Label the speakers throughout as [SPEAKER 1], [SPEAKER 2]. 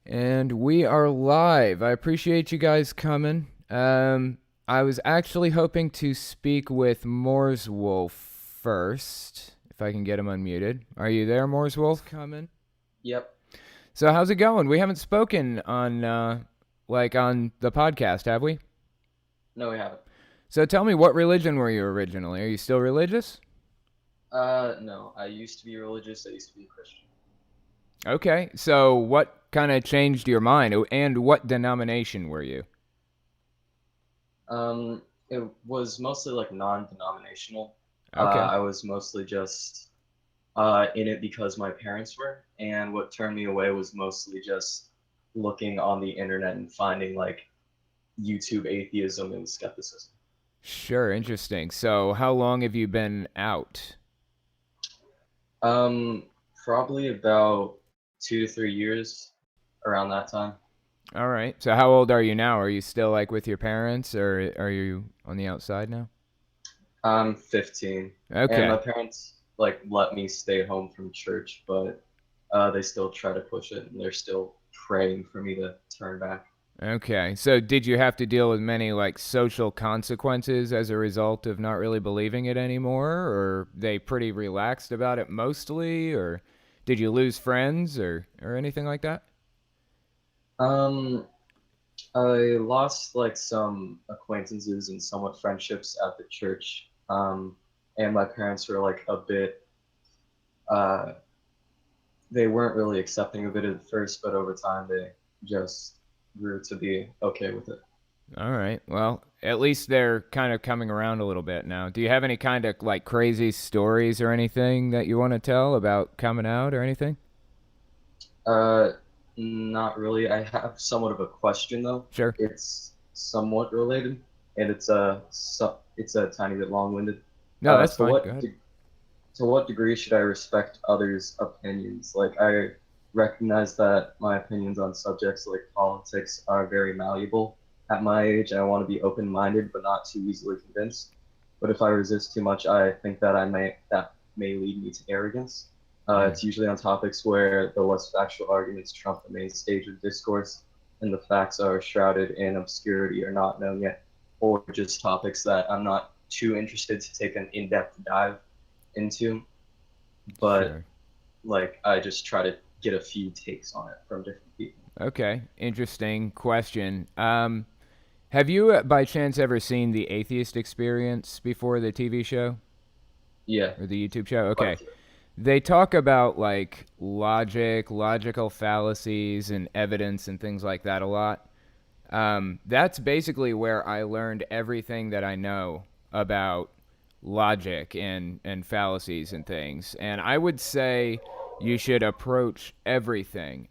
[SPEAKER 1] And we are live. I appreciate you guys coming. I was actually hoping to speak with Moore's Wolf first, if I can get him unmuted. Are you there, Moore's Wolf? Coming.
[SPEAKER 2] Yep.
[SPEAKER 1] So how's it going? We haven't spoken on on the podcast, have we?
[SPEAKER 2] No, we haven't.
[SPEAKER 1] So tell me, what religion were you originally? Are you still religious?
[SPEAKER 2] No. I used to be religious. I used to be a Christian.
[SPEAKER 1] Okay. So what kind of changed your mind, and what denomination were you?
[SPEAKER 2] It was mostly like non-denominational.
[SPEAKER 1] Okay.
[SPEAKER 2] I was mostly just in it because my parents were, and what turned me away was mostly just looking on the internet and finding like YouTube atheism and skepticism.
[SPEAKER 1] Sure, interesting. So how long have you been out?
[SPEAKER 2] Um, Probably about 2 to 3 years around that time.
[SPEAKER 1] All right. So how old are you now? Are you still like with your parents, or are you on the outside now?
[SPEAKER 2] I'm 15, and my
[SPEAKER 1] Okay.
[SPEAKER 2] parents like let me stay home from church, but they still try to push it, and they're still praying for me to turn back.
[SPEAKER 1] Okay. So did you have to deal with many like social consequences as a result of not really believing it anymore, or they pretty relaxed about it mostly, or did you lose friends or anything like that?
[SPEAKER 2] Um, I lost like some acquaintances and somewhat friendships at the church. And my parents were like a bit, uh, they weren't really accepting of it at first, but over time they just grew to be okay with it.
[SPEAKER 1] All right. Well, at least they're kind of coming around a little bit now. Do you have any kind of like crazy stories or anything that you want to tell about coming out or anything?
[SPEAKER 2] Uh, Not really. I have somewhat of a question though.
[SPEAKER 1] Sure.
[SPEAKER 2] It's somewhat related, and it's a tiny bit long-winded.
[SPEAKER 1] No, that's
[SPEAKER 2] To
[SPEAKER 1] fine. Go ahead.
[SPEAKER 2] to what degree should I respect others' opinions? Like I recognize that my opinions on subjects like politics are very malleable at my age, and I want to be open-minded but not too easily convinced. But if I resist too much, I think that may lead me to arrogance.
[SPEAKER 1] Mm.
[SPEAKER 2] It's usually on topics where the less factual arguments trump the main stage of discourse, and the facts are shrouded in obscurity or not known yet, or just topics that I'm not too interested to take an in-depth dive into. But
[SPEAKER 1] Sure.
[SPEAKER 2] like, I just try to get a few takes on it from different people.
[SPEAKER 1] Okay. Interesting question. Have you by chance ever seen the Atheist Experience before, the TV show
[SPEAKER 2] Yeah,
[SPEAKER 1] or the YouTube show?
[SPEAKER 2] quite a
[SPEAKER 1] Okay.
[SPEAKER 2] few.
[SPEAKER 1] They talk about like logic, logical fallacies, and evidence and things like that a lot. That's basically where I learned everything that I know about logic and fallacies and things. And I would say you should approach everything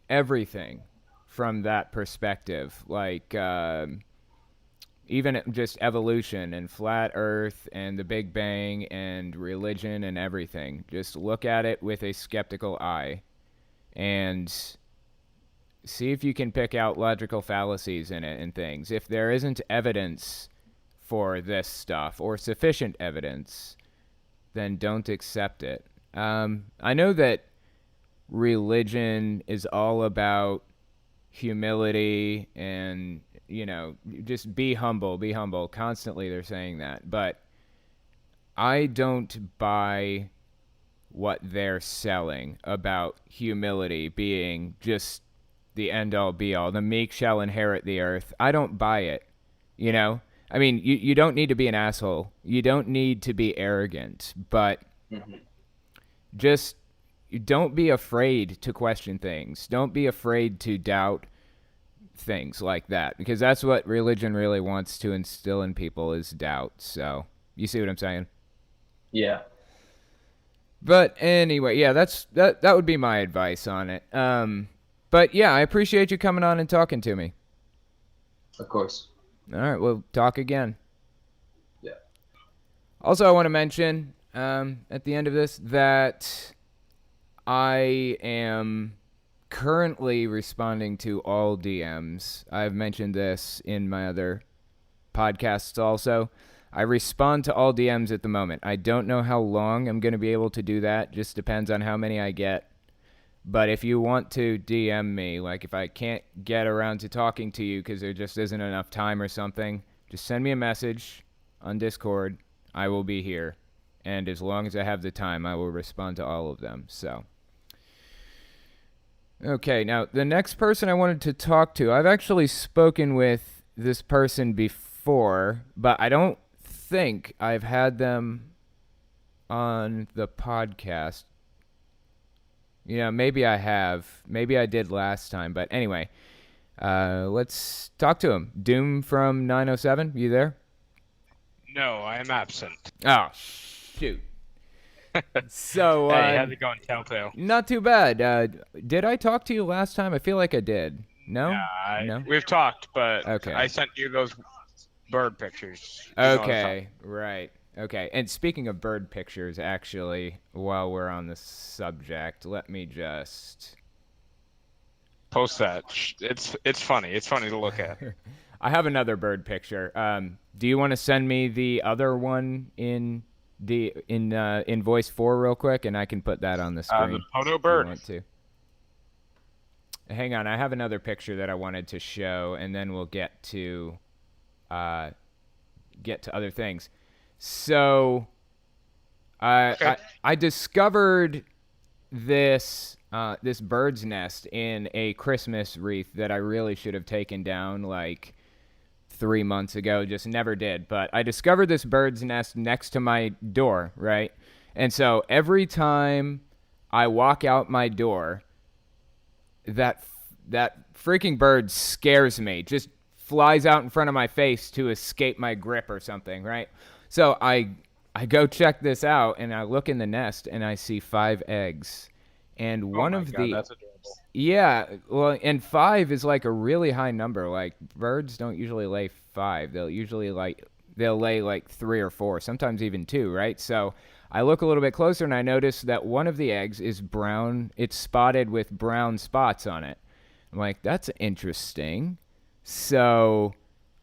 [SPEAKER 1] from that perspective. Like, even just evolution and flat earth and the Big Bang and religion and everything. Just look at it with a skeptical eye and see if you can pick out logical fallacies in it and things. If there isn't evidence for this stuff or sufficient evidence, then don't accept it. I know that religion is all about humility and, just be humble. Constantly they're saying that. But I don't buy what they're selling about humility being just the end all be all. The meek shall inherit the earth. I don't buy it. You know? I mean, you don't need to be an asshole. You don't need to be arrogant, but
[SPEAKER 2] Hmm.
[SPEAKER 1] just don't be afraid to question things. Don't be afraid to doubt things like that, because that's what religion really wants to instill in people is doubt. So, you see what I'm saying?
[SPEAKER 2] Yeah,
[SPEAKER 1] But anyway, yeah, that would be my advice on it. But yeah, I appreciate you coming on and talking to me.
[SPEAKER 2] of course.
[SPEAKER 1] All right, we'll talk again.
[SPEAKER 2] Yeah.
[SPEAKER 1] Also, I want to mention at the end of this that I am currently responding to all DMs. I've mentioned this in my other podcasts also. I respond to all DMs at the moment. I don't know how long I'm going to be able to do that. Just depends on how many I get. But if you want to DM me, like if I can't get around to talking to you because there just isn't enough time or something, just send me a message on Discord. I will be here. And as long as I have the time, I will respond to all of them. So, okay, now the next person I wanted to talk to, I've actually spoken with this person before, but I don't think I've had them on the podcast. Yeah, maybe I have. Maybe I did last time. But anyway, let's talk to him. Doom from 907, you there?
[SPEAKER 3] No, I am absent.
[SPEAKER 1] Oh, shoot. So,
[SPEAKER 3] Hey, how's it going, Telltale?
[SPEAKER 1] not too bad. Did I talk to you last time? I feel like I did. No? No?
[SPEAKER 3] We've talked, but
[SPEAKER 1] Okay.
[SPEAKER 3] I sent you those bird pictures. You know what I'm
[SPEAKER 1] Okay, right. Okay, and speaking of bird pictures, actually, while we're on the subject, let me just...
[SPEAKER 3] Post that. It's funny. It's funny to look at.
[SPEAKER 1] I have another bird picture. Do you want to send me the other one in voice 4 real quick, and I can put that on the screen?
[SPEAKER 3] The Poto
[SPEAKER 1] if you
[SPEAKER 3] bird.
[SPEAKER 1] want to. Hang on, I have another picture that I wanted to show, and then we'll get to other things. So,
[SPEAKER 3] Okay.
[SPEAKER 1] I discovered this this bird's nest in a Christmas wreath that I really should have taken down like 3 months ago, just never did. But I discovered this bird's nest next to my door, right? And so every time I walk out my door, that freaking bird scares me. Just flies out in front of my face to escape my grip or something, right? So I go check this out, and I look in the nest, and I see 5 eggs. And one
[SPEAKER 3] oh my
[SPEAKER 1] of
[SPEAKER 3] God,
[SPEAKER 1] the
[SPEAKER 3] that's adorable.
[SPEAKER 1] yeah, well, and 5 is like a really high number. Like birds don't usually lay 5. They'll lay like 3 or 4, sometimes even 2, right? So I look a little bit closer, and I notice that one of the eggs is brown. It's spotted with brown spots on it. I'm like, that's interesting. So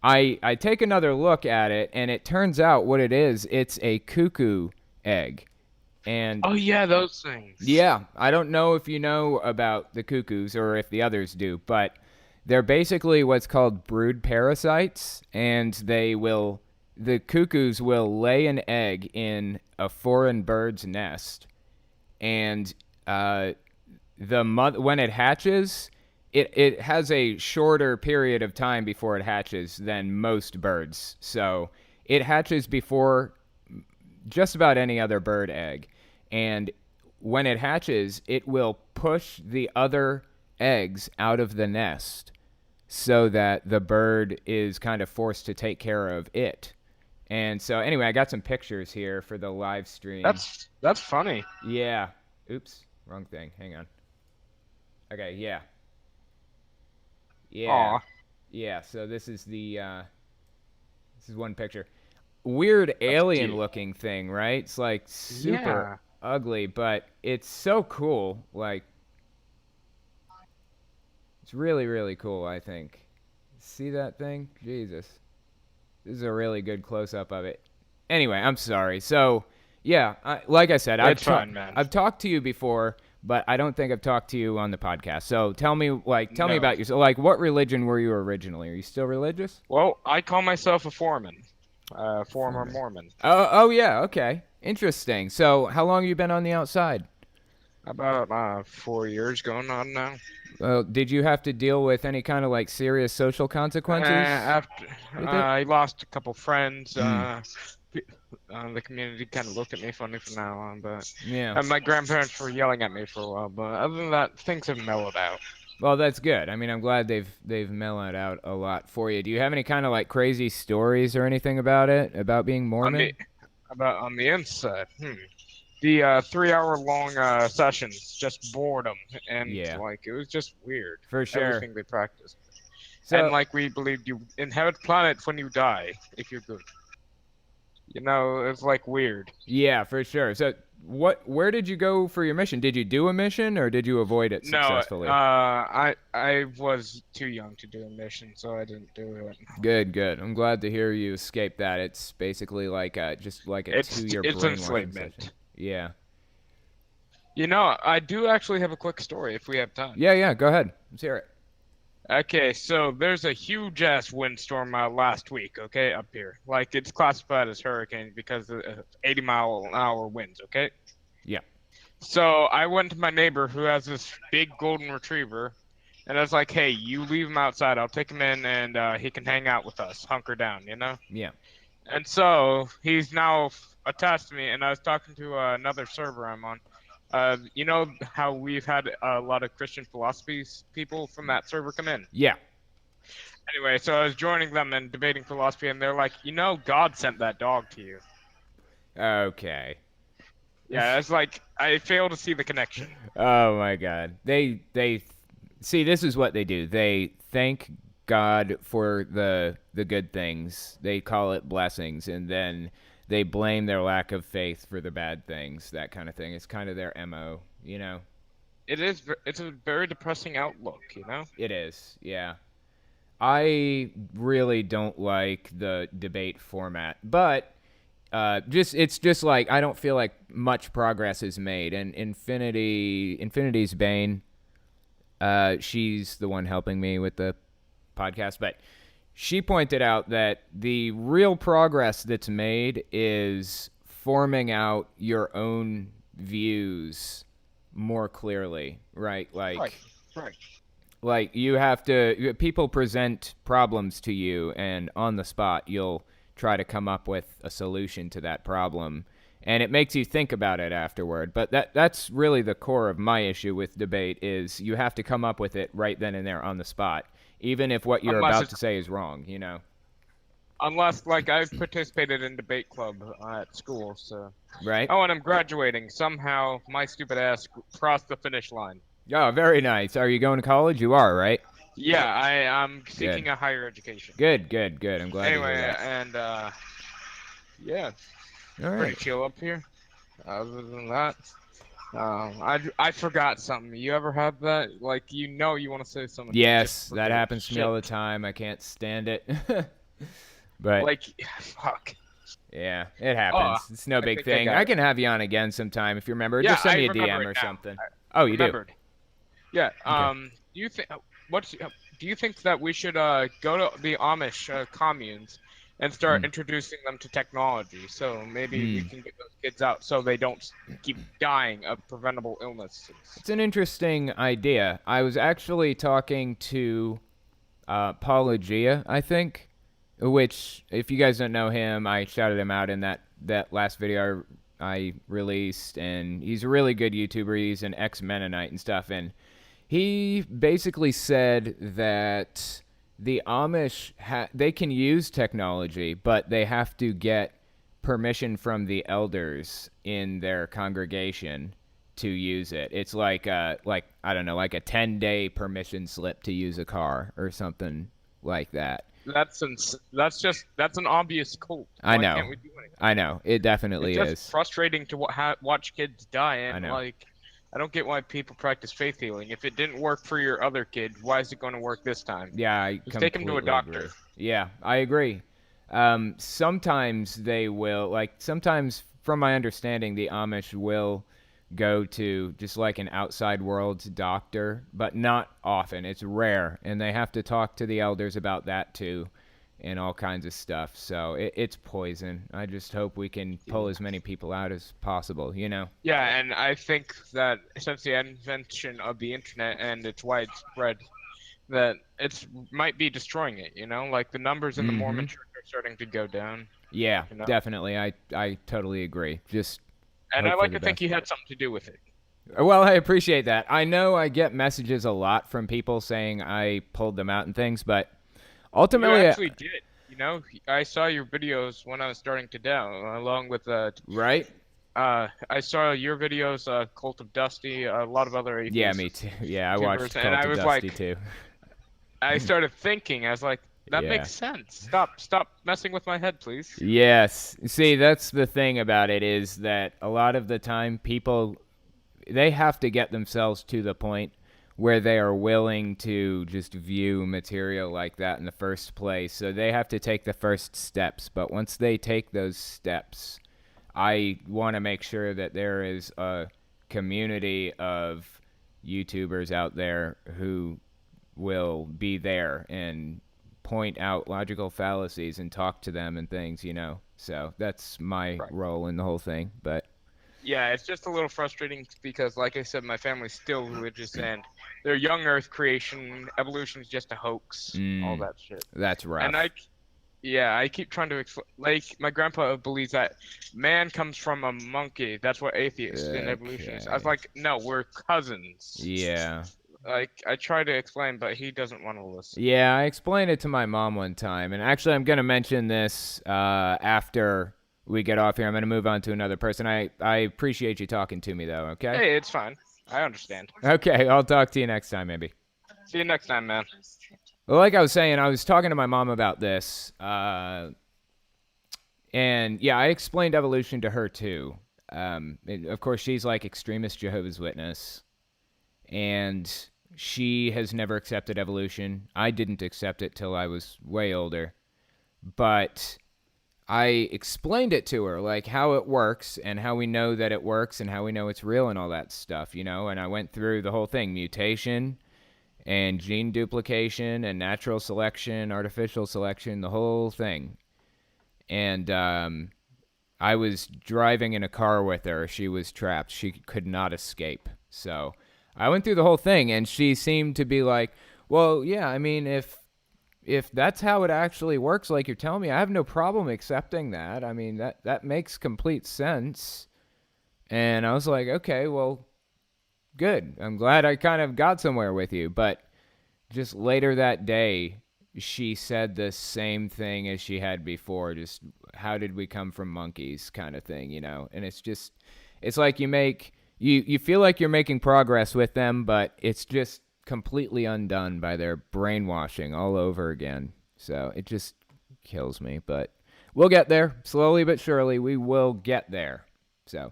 [SPEAKER 1] I take another look at it, and it turns out what it is, it's a cuckoo egg. And
[SPEAKER 3] Oh yeah, those things.
[SPEAKER 1] yeah, I don't know if you know about the cuckoos or if the others do, but they're basically what's called brood parasites, and the cuckoos will lay an egg in a foreign bird's nest, and when it hatches, it has a shorter period of time before it hatches than most birds. So it hatches before just about any other bird egg. And when it hatches, it will push the other eggs out of the nest so that the bird is kind of forced to take care of it. And so anyway, I got some pictures here for the live stream.
[SPEAKER 3] That's funny.
[SPEAKER 1] Yeah. Oops, wrong thing. Hang on. Okay, yeah. Yeah.
[SPEAKER 3] Aw.
[SPEAKER 1] Yeah, so this is one picture. Weird alien
[SPEAKER 3] cute.
[SPEAKER 1] looking thing, right? It's like super
[SPEAKER 3] Yeah.
[SPEAKER 1] ugly, but it's so cool. Like it's really, really cool, I think. See that thing? Jesus. This is a really good close up of it. Anyway, I'm sorry. So, yeah, like I said,
[SPEAKER 3] It's fine, man.
[SPEAKER 1] I've talked to you before, but I don't think I've talked to you on the podcast. So tell me me
[SPEAKER 3] No.
[SPEAKER 1] about yourself. Like, what religion were you originally? Are you still religious?
[SPEAKER 3] Well, I call myself a foreman. Former Mormon.
[SPEAKER 1] Oh yeah, okay. Interesting. So how long have you been on the outside?
[SPEAKER 3] About 4 years going on now.
[SPEAKER 1] Did you have to deal with any kind of like serious social consequences?
[SPEAKER 3] After
[SPEAKER 1] with it?
[SPEAKER 3] I lost a couple friends,
[SPEAKER 1] Mm.
[SPEAKER 3] the community kind of looked at me funny from now on, but
[SPEAKER 1] Yeah.
[SPEAKER 3] and my grandparents were yelling at me for a while. But other than that, things have mellowed out.
[SPEAKER 1] Well, that's good. I mean, I'm glad they've mellowed out a lot for you. Do you have any kind of like crazy stories or anything about it, about being Mormon?
[SPEAKER 3] On the inside, the 3 hour long sessions just boredom, and
[SPEAKER 1] Yeah.
[SPEAKER 3] like it was just weird.
[SPEAKER 1] For sure.
[SPEAKER 3] Everything they practiced,
[SPEAKER 1] So,
[SPEAKER 3] and like we believed you inherit planet when you die if you're good. You know, it's like weird.
[SPEAKER 1] yeah, for sure. So, where did you go for your mission? Did you do a mission or did you avoid it
[SPEAKER 3] No,
[SPEAKER 1] successfully?
[SPEAKER 3] I was too young to do a mission, so I didn't do it.
[SPEAKER 1] Good. I'm glad to hear you escaped that. It's basically like just like a
[SPEAKER 3] It's
[SPEAKER 1] 2-year
[SPEAKER 3] it's
[SPEAKER 1] brainwashing
[SPEAKER 3] enslavement.
[SPEAKER 1] session. Yeah.
[SPEAKER 3] You know, I do actually have a quick story if we have time.
[SPEAKER 1] Yeah, go ahead. Let's hear it.
[SPEAKER 3] Okay, so there's a huge ass windstorm last week, okay, up here. Like it's classified as hurricane because of 80-mile-an-hour winds, okay?
[SPEAKER 1] Yeah.
[SPEAKER 3] So I went to my neighbor who has this big golden retriever, and I was like, "Hey, you leave him outside. I'll take him in, and he can hang out with us, hunker down, you know."
[SPEAKER 1] Yeah.
[SPEAKER 3] And so he's now attached to me, and I was talking to another server I'm on. You know how we've had a lot of Christian philosophies people from that server come in.
[SPEAKER 1] Yeah.
[SPEAKER 3] Anyway, so I was joining them and debating philosophy, and they're like, "You know, God sent that dog to you."
[SPEAKER 1] Okay.
[SPEAKER 3] Yeah, it's like I fail to see the connection.
[SPEAKER 1] Oh my God. They see, this is what they do. They thank God for the good things. They call it blessings, and then they blame their lack of faith for the bad things. That kind of thing. It's kind of their MO, you know.
[SPEAKER 3] It's a very depressing outlook, you know?
[SPEAKER 1] It is. Yeah. I really don't like the debate format, but it's just like I don't feel like much progress is made. And Infinity's Bane, she's the one helping me with the podcast, but she pointed out that the real progress that's made is forming out your own views more clearly, right?
[SPEAKER 3] Right.
[SPEAKER 1] Like you have to, people present problems to you, and on the spot you'll try to come up with a solution to that problem, and it makes you think about it afterward. But that's really the core of my issue with debate, is you have to come up with it right then and there on the spot, even if what you're
[SPEAKER 3] Unless
[SPEAKER 1] about
[SPEAKER 3] it's
[SPEAKER 1] to say is wrong, you know.
[SPEAKER 3] Unless, like, I've participated in debate club at school, so.
[SPEAKER 1] Right.
[SPEAKER 3] Oh, and I'm graduating. Somehow, my stupid ass crossed the finish line.
[SPEAKER 1] Oh, very nice. Are you going to college? You are, right?
[SPEAKER 3] Yeah, I'm seeking
[SPEAKER 1] Good.
[SPEAKER 3] a higher education.
[SPEAKER 1] Good. I'm glad to
[SPEAKER 3] Anyway,
[SPEAKER 1] hear that.
[SPEAKER 3] and yeah,
[SPEAKER 1] All
[SPEAKER 3] pretty
[SPEAKER 1] right.
[SPEAKER 3] chill up here. Other than that, I forgot something. You ever have that? Like, you know, you want to say something. you
[SPEAKER 1] Yes,
[SPEAKER 3] just
[SPEAKER 1] that
[SPEAKER 3] forget.
[SPEAKER 1] happens to me
[SPEAKER 3] Shit.
[SPEAKER 1] all the time. I can't stand it. But
[SPEAKER 3] Like, fuck.
[SPEAKER 1] yeah, it happens. It's no
[SPEAKER 3] I
[SPEAKER 1] big
[SPEAKER 3] think I
[SPEAKER 1] thing.
[SPEAKER 3] got
[SPEAKER 1] I
[SPEAKER 3] it.
[SPEAKER 1] can have you on again sometime if you remember.
[SPEAKER 3] Yeah,
[SPEAKER 1] Just send
[SPEAKER 3] I
[SPEAKER 1] me a
[SPEAKER 3] remember
[SPEAKER 1] DM
[SPEAKER 3] it
[SPEAKER 1] or
[SPEAKER 3] now.
[SPEAKER 1] something.
[SPEAKER 3] I
[SPEAKER 1] Oh, you do?
[SPEAKER 3] remembered. Yeah. Do you think do you think that we should go to the Amish communes and start
[SPEAKER 1] Hmm.
[SPEAKER 3] introducing them to technology? So maybe we
[SPEAKER 1] Hmm.
[SPEAKER 3] can get those kids out so they don't keep dying of preventable illnesses.
[SPEAKER 1] It's an interesting idea. I was actually talking to Paulogia, I think, which, if you guys don't know him, I shouted him out in that last video I released, and he's a really good YouTuber. He's an ex-Mennonite and stuff, and he basically said that the Amish they can use technology, but they have to get permission from the elders in their congregation to use it. It's like I don't know, like a 10-day permission slip to use a car or something like that.
[SPEAKER 3] That's an obvious cult.
[SPEAKER 1] I
[SPEAKER 3] Why
[SPEAKER 1] know.
[SPEAKER 3] can't we do anything?
[SPEAKER 1] I know. It definitely
[SPEAKER 3] It's just
[SPEAKER 1] is.
[SPEAKER 3] frustrating to watch kids die,
[SPEAKER 1] I
[SPEAKER 3] and
[SPEAKER 1] know.
[SPEAKER 3] like, I don't get why people practice faith healing. If it didn't work for your other kid, why is it going to work this time?
[SPEAKER 1] Yeah, I
[SPEAKER 3] Just take him to a
[SPEAKER 1] completely
[SPEAKER 3] doctor.
[SPEAKER 1] agree. Yeah, I agree. Sometimes they will, like, sometimes, from my understanding, the Amish will go to just like an outside world doctor, but not often. It's rare, and they have to talk to the elders about that too, and all kinds of stuff. So it's poison. I just hope we can pull as many people out as possible, you know?
[SPEAKER 3] Yeah, and I think that since the invention of the internet and its widespread, that it's might be destroying it. You know, like the numbers in the Mormon Church are starting to go down.
[SPEAKER 1] Yeah,
[SPEAKER 3] You know,
[SPEAKER 1] definitely. I totally agree. Just
[SPEAKER 3] and I
[SPEAKER 1] hope for
[SPEAKER 3] like
[SPEAKER 1] the
[SPEAKER 3] to think
[SPEAKER 1] best.
[SPEAKER 3] he had something to do with it.
[SPEAKER 1] Well, I appreciate that. I know I get messages a lot from people saying I pulled them out and things, but
[SPEAKER 3] You
[SPEAKER 1] ultimately,
[SPEAKER 3] actually did. You know, I saw your videos when I was starting to down, along with
[SPEAKER 1] right?
[SPEAKER 3] I saw your videos, Cult of Dusty, a lot of other atheists.
[SPEAKER 1] Yeah, me too. Yeah, I watched
[SPEAKER 3] YouTubers, and
[SPEAKER 1] Cult
[SPEAKER 3] I
[SPEAKER 1] of
[SPEAKER 3] was
[SPEAKER 1] Dusty
[SPEAKER 3] like,
[SPEAKER 1] too.
[SPEAKER 3] I started thinking, I was like, that
[SPEAKER 1] Yeah.
[SPEAKER 3] makes sense. Stop messing with my head, please.
[SPEAKER 1] Yes. See, that's the thing about it, is that a lot of the time people, they have to get themselves to the point where they are willing to just view material like that in the first place. So they have to take the first steps. But once they take those steps, I want to make sure that there is a community of YouTubers out there who will be there and point out logical fallacies and talk to them and things, you know. So that's my
[SPEAKER 3] Right.
[SPEAKER 1] role in the whole thing. But
[SPEAKER 3] Yeah, it's just a little frustrating because, like I said, my family's still religious and their young Earth creation, evolution is just a hoax, all that shit.
[SPEAKER 1] that's
[SPEAKER 3] And
[SPEAKER 1] rough.
[SPEAKER 3] I keep trying to explain. Like, my grandpa believes that man comes from a monkey. That's what atheists and evolutionists. I was
[SPEAKER 1] Okay.
[SPEAKER 3] like, no, we're cousins.
[SPEAKER 1] Yeah.
[SPEAKER 3] Like, I try to explain, but he doesn't want to listen.
[SPEAKER 1] Yeah, I explained it to my mom one time, and actually, I'm gonna mention this after we get off here. I'm gonna move on to another person. I appreciate you talking to me, though. Okay.
[SPEAKER 3] Hey, it's fine. I understand.
[SPEAKER 1] Okay, I'll talk to you next time, maybe.
[SPEAKER 3] See you next time, man.
[SPEAKER 1] Well, like I was saying, I was talking to my mom about this, and yeah, I explained evolution to her too. And of course, she's like extremist Jehovah's Witness, and she has never accepted evolution. I didn't accept it till I was way older, but I explained it to her, like how it works and how we know that it works and how we know it's real and all that stuff, you know. And I went through the whole thing: mutation and gene duplication and natural selection, artificial selection, the whole thing. And I was driving in a car with her. She was trapped. She could not escape. So I went through the whole thing, and she seemed to be like, "Well, yeah, I mean, if that's how it actually works, like you're telling me, I have no problem accepting that. I mean, that makes complete sense." And I was like, "Okay, well, good. I'm glad I kind of got somewhere with you." But just later that day, she said the same thing as she had before. Just, how did we come from monkeys, kind of thing, you know? And it's like you feel like you're making progress with them, but it's just completely undone by their brainwashing all over again. So it just kills me. But we'll get there. Slowly but surely, we will get there. So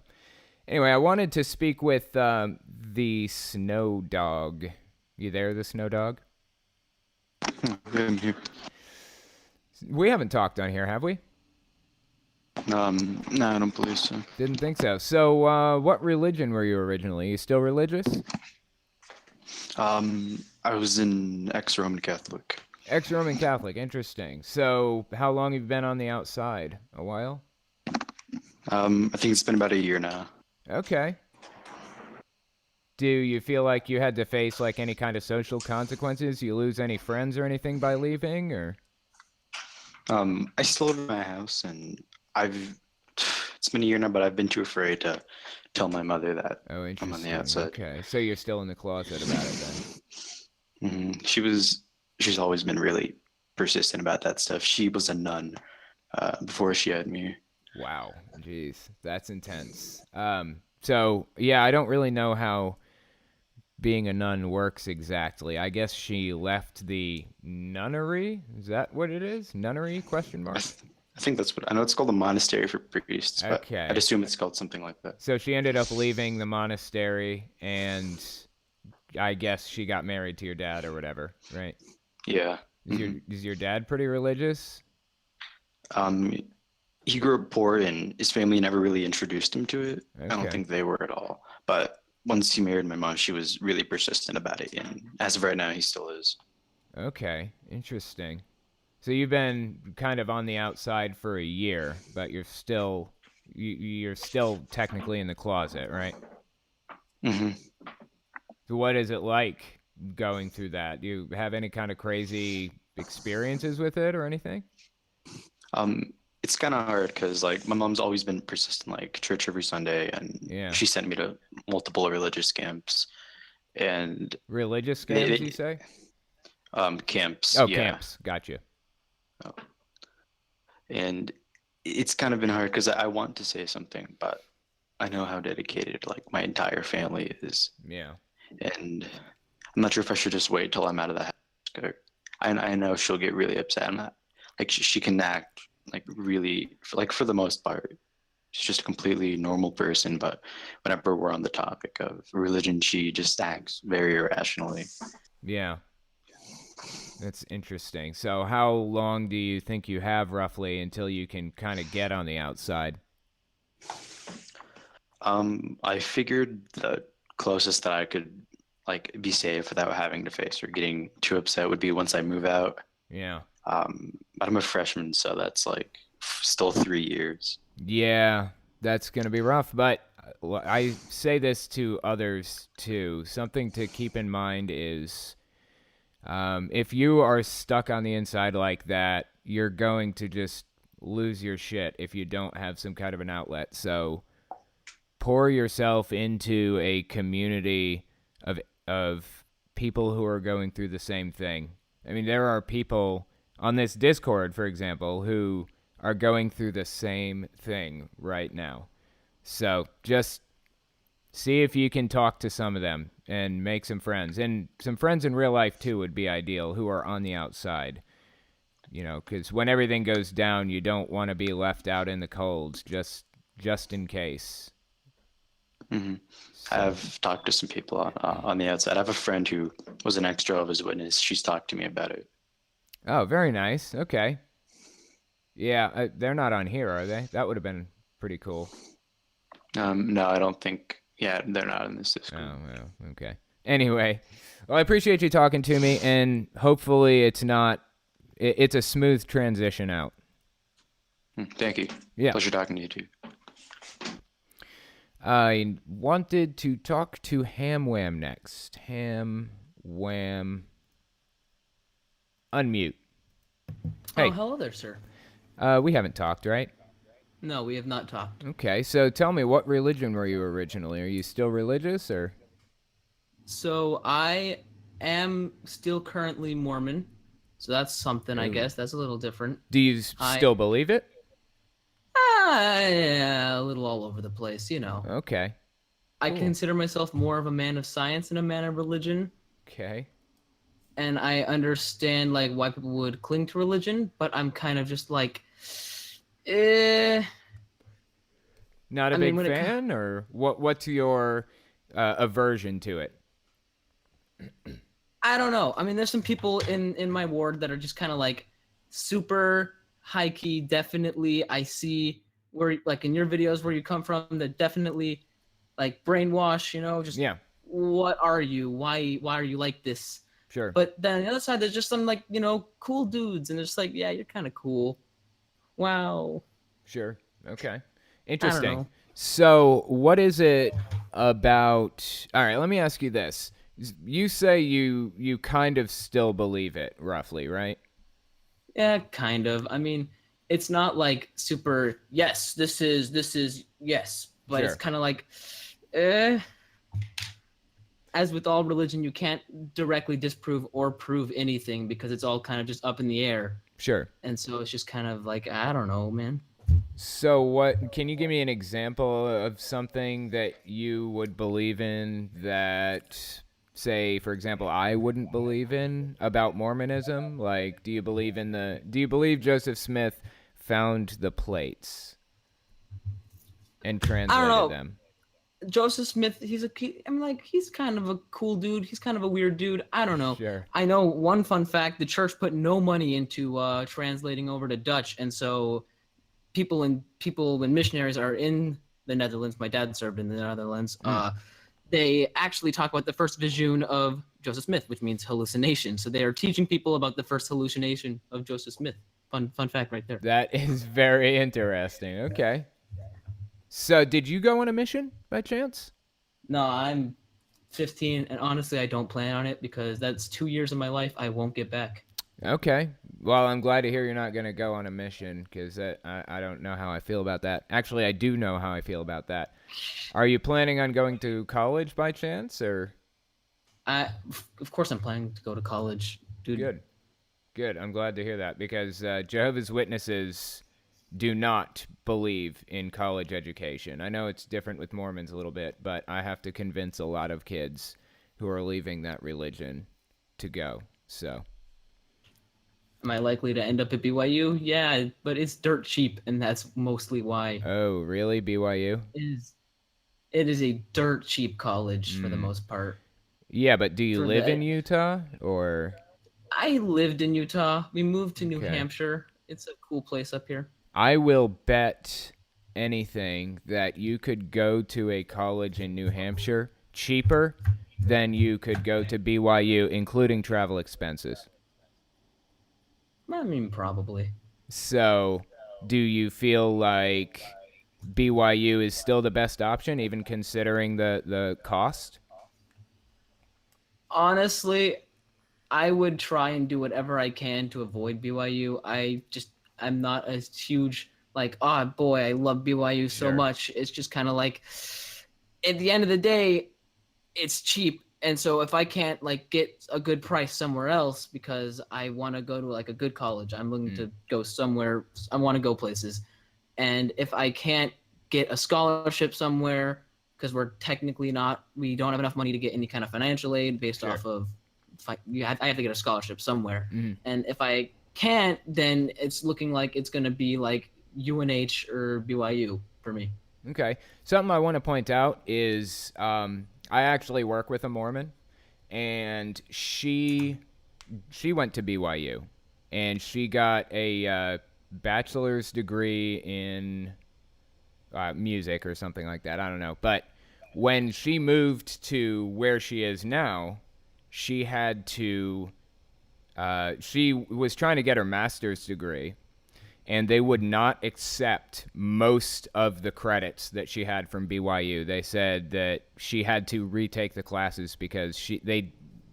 [SPEAKER 1] anyway, I wanted to speak with the Snow Dog. You there, the Snow Dog?
[SPEAKER 4] I'm here.
[SPEAKER 1] We haven't talked on here, have we?
[SPEAKER 4] No, I don't believe so.
[SPEAKER 1] Didn't think so. So, what religion were you originally? You still religious?
[SPEAKER 4] I was an ex-Roman Catholic.
[SPEAKER 1] Ex-Roman Catholic. Interesting. So, how long have you been on the outside? A while?
[SPEAKER 4] I think it's been about a year now.
[SPEAKER 1] Okay. Do you feel like you had to face like any kind of social consequences? You lose any friends or anything by leaving, or?
[SPEAKER 4] I still live in my house, and it's been a year now, but I've been too afraid to tell my mother that
[SPEAKER 1] Oh,
[SPEAKER 4] I'm
[SPEAKER 1] interesting.
[SPEAKER 4] on the outside.
[SPEAKER 1] Okay, so you're still in the closet about it then.
[SPEAKER 4] She's always been really persistent about that stuff. She was a nun before she had me.
[SPEAKER 1] Wow, jeez, that's intense. So yeah, I don't really know how being a nun works exactly. I guess she left the nunnery. Is that what it is? Nunnery? Question mark.
[SPEAKER 4] I think that's what I know. It's called a monastery for priests, but
[SPEAKER 1] Okay.
[SPEAKER 4] I'd assume it's called something like that.
[SPEAKER 1] So she ended up leaving the monastery, and I guess she got married to your dad or whatever, right?
[SPEAKER 4] Yeah.
[SPEAKER 1] Is your dad pretty religious?
[SPEAKER 4] He grew up poor, and his family never really introduced him to it. I
[SPEAKER 1] Okay.
[SPEAKER 4] don't think they were at all. But once he married my mom, she was really persistent about it, and as of right now, he still is.
[SPEAKER 1] Okay, interesting. So you've been kind of on the outside for a year, but you're still technically in the closet, right?
[SPEAKER 4] hmm
[SPEAKER 1] So what is it like going through that? Do you have any kind of crazy experiences with it or anything?
[SPEAKER 4] It's kind of hard because like my mom's always been persistent, like church every Sunday, and
[SPEAKER 1] Yeah.
[SPEAKER 4] she sent me to multiple religious camps and
[SPEAKER 1] Religious
[SPEAKER 4] they,
[SPEAKER 1] camps,
[SPEAKER 4] they-
[SPEAKER 1] you say?
[SPEAKER 4] camps.
[SPEAKER 1] Oh,
[SPEAKER 4] Yeah.
[SPEAKER 1] camps. Gotcha.
[SPEAKER 4] And it's kind of been hard because I want to say something, but I know how dedicated like my entire family is,
[SPEAKER 1] Yeah.
[SPEAKER 4] and I'm not sure if I should just wait till I'm out of the house. I know she'll get really upset. I'm not like she can act like really for the most part. She's just a completely normal person, but whenever we're on the topic of religion, she just acts very irrationally.
[SPEAKER 1] Yeah. That's interesting. So how long do you think you have roughly until you can kind of get on the outside?
[SPEAKER 4] I figured the closest that I could like be safe without having to face or getting too upset would be once I move out.
[SPEAKER 1] Yeah.
[SPEAKER 4] But I'm a freshman, so that's like still 3 years.
[SPEAKER 1] Yeah, that's going to be rough. But I say this to others too. Something to keep in mind is if you are stuck on the inside like that, you're going to just lose your shit if you don't have some kind of an outlet. So pour yourself into a community of people who are going through the same thing. I mean, there are people on this Discord, for example, who are going through the same thing right now. So just see if you can talk to some of them and make some friends. And some friends in real life, too, would be ideal who are on the outside. You know, because when everything goes down, you don't want to be left out in the cold just in case.
[SPEAKER 4] Mm-hmm. I've talked to some people on the outside. I have a friend who was an ex Jehovah's Witness. She's talked to me about it.
[SPEAKER 1] Oh, very nice. Okay. Yeah, they're not on here, are they? That would have been pretty cool.
[SPEAKER 4] No, I don't think. Yeah, they're not in this Discord.
[SPEAKER 1] Oh, well, okay. Anyway, well, I appreciate you talking to me, and hopefully it's a smooth transition out.
[SPEAKER 4] Thank you.
[SPEAKER 1] Yeah.
[SPEAKER 4] Pleasure talking to you too.
[SPEAKER 1] I wanted to talk to Ham Wham next. Ham Wham. Unmute. Hey.
[SPEAKER 5] Oh, hello there, sir.
[SPEAKER 1] We haven't talked, right?
[SPEAKER 5] No, we have not talked.
[SPEAKER 1] Okay, so tell me, what religion were you originally? Are you still religious, or?
[SPEAKER 5] So I am still currently Mormon, so that's something, I guess. That's a little different.
[SPEAKER 1] Do you still believe it?
[SPEAKER 5] Yeah, a little all over the place, you know.
[SPEAKER 1] Okay.
[SPEAKER 5] I consider myself more of a man of science than a man of religion.
[SPEAKER 1] Okay.
[SPEAKER 5] And I understand like why people would cling to religion, but I'm kind of just like,
[SPEAKER 1] Not a big fan, or what's your aversion to it?
[SPEAKER 5] I don't know. I mean, there's some people in my ward that are just kind of like super high key. Definitely, I see where like in your videos where you come from, that definitely like brainwash. You know, just what are you? Why are you like this?
[SPEAKER 1] Sure.
[SPEAKER 5] But then on the other side, there's just some like, you know, cool dudes, and they're just like, yeah, you're kind of cool. Wow.
[SPEAKER 1] Sure. Okay. Interesting.
[SPEAKER 5] I don't know.
[SPEAKER 1] So, what is it about? All right, let me ask you this. You say you kind of still believe it, roughly, right?
[SPEAKER 5] Yeah, kind of. I mean, it's not like super, yes, this is yes, but it's kind of like, as with all religion, you can't directly disprove or prove anything because it's all kind of just up in the air.
[SPEAKER 1] Sure.
[SPEAKER 5] And so it's just kind of like, I don't know, man.
[SPEAKER 1] So can you give me an example of something that you would believe in that, say, for example, I wouldn't believe in about Mormonism? Like, do you believe Joseph Smith found the plates and translated them?
[SPEAKER 5] Joseph Smith, he's kind of a cool dude. He's kind of a weird dude. I don't know.
[SPEAKER 1] Sure.
[SPEAKER 5] I know one fun fact: the church put no money into translating over to Dutch, and so people when missionaries are in the Netherlands. My dad served in the Netherlands. They actually talk about the first vision of Joseph Smith, which means hallucination. So they are teaching people about the first hallucination of Joseph Smith. Fun fact right there.
[SPEAKER 1] That is very interesting. Okay. So, did you go on a mission by chance?
[SPEAKER 5] No, I'm 15, and honestly, I don't plan on it because that's 2 years of my life I won't get back.
[SPEAKER 1] Okay. Well, I'm glad to hear you're not going to go on a mission because I don't know how I feel about that. Actually, I do know how I feel about that. Are you planning on going to college by chance, or?
[SPEAKER 5] Of course, I'm planning to go to college, dude.
[SPEAKER 1] Good. I'm glad to hear that because Jehovah's Witnesses do not believe in college education. I know it's different with Mormons a little bit, but I have to convince a lot of kids who are leaving that religion to go. So,
[SPEAKER 5] am I likely to end up at BYU? Yeah, but it's dirt cheap, and that's mostly why.
[SPEAKER 1] Oh, really? BYU?
[SPEAKER 5] It is a dirt cheap college for the most part.
[SPEAKER 1] Yeah, but do you live in Utah, or?
[SPEAKER 5] I lived in Utah. We moved to New Hampshire. It's a cool place up here.
[SPEAKER 1] I will bet anything that you could go to a college in New Hampshire cheaper than you could go to BYU, including travel expenses.
[SPEAKER 5] I mean, probably.
[SPEAKER 1] So, do you feel like BYU is still the best option, even considering the cost?
[SPEAKER 5] Honestly, I would try and do whatever I can to avoid BYU. I'm not a huge like, oh boy, I love BYU so
[SPEAKER 1] Sure.
[SPEAKER 5] much. It's just kind of like, at the end of the day, it's cheap, and so if I can't like get a good price somewhere else because I want to go to like a good college, I'm looking to go somewhere. I want to go places, and if I can't get a scholarship somewhere because we don't have enough money to get any kind of financial aid based
[SPEAKER 1] Sure.
[SPEAKER 5] off of, I have to get a scholarship somewhere.
[SPEAKER 1] Mhm.
[SPEAKER 5] And if I can't, then it's looking like it's going to be like UNH or BYU for me.
[SPEAKER 1] Okay. Something I want to point out is I actually work with a Mormon, and she went to BYU, and she got a bachelor's degree in music or something like that. I don't know. But when she moved to where she is now, she had to. She was trying to get her master's degree, and they would not accept most of the credits that she had from BYU. They said that she had to retake the classes because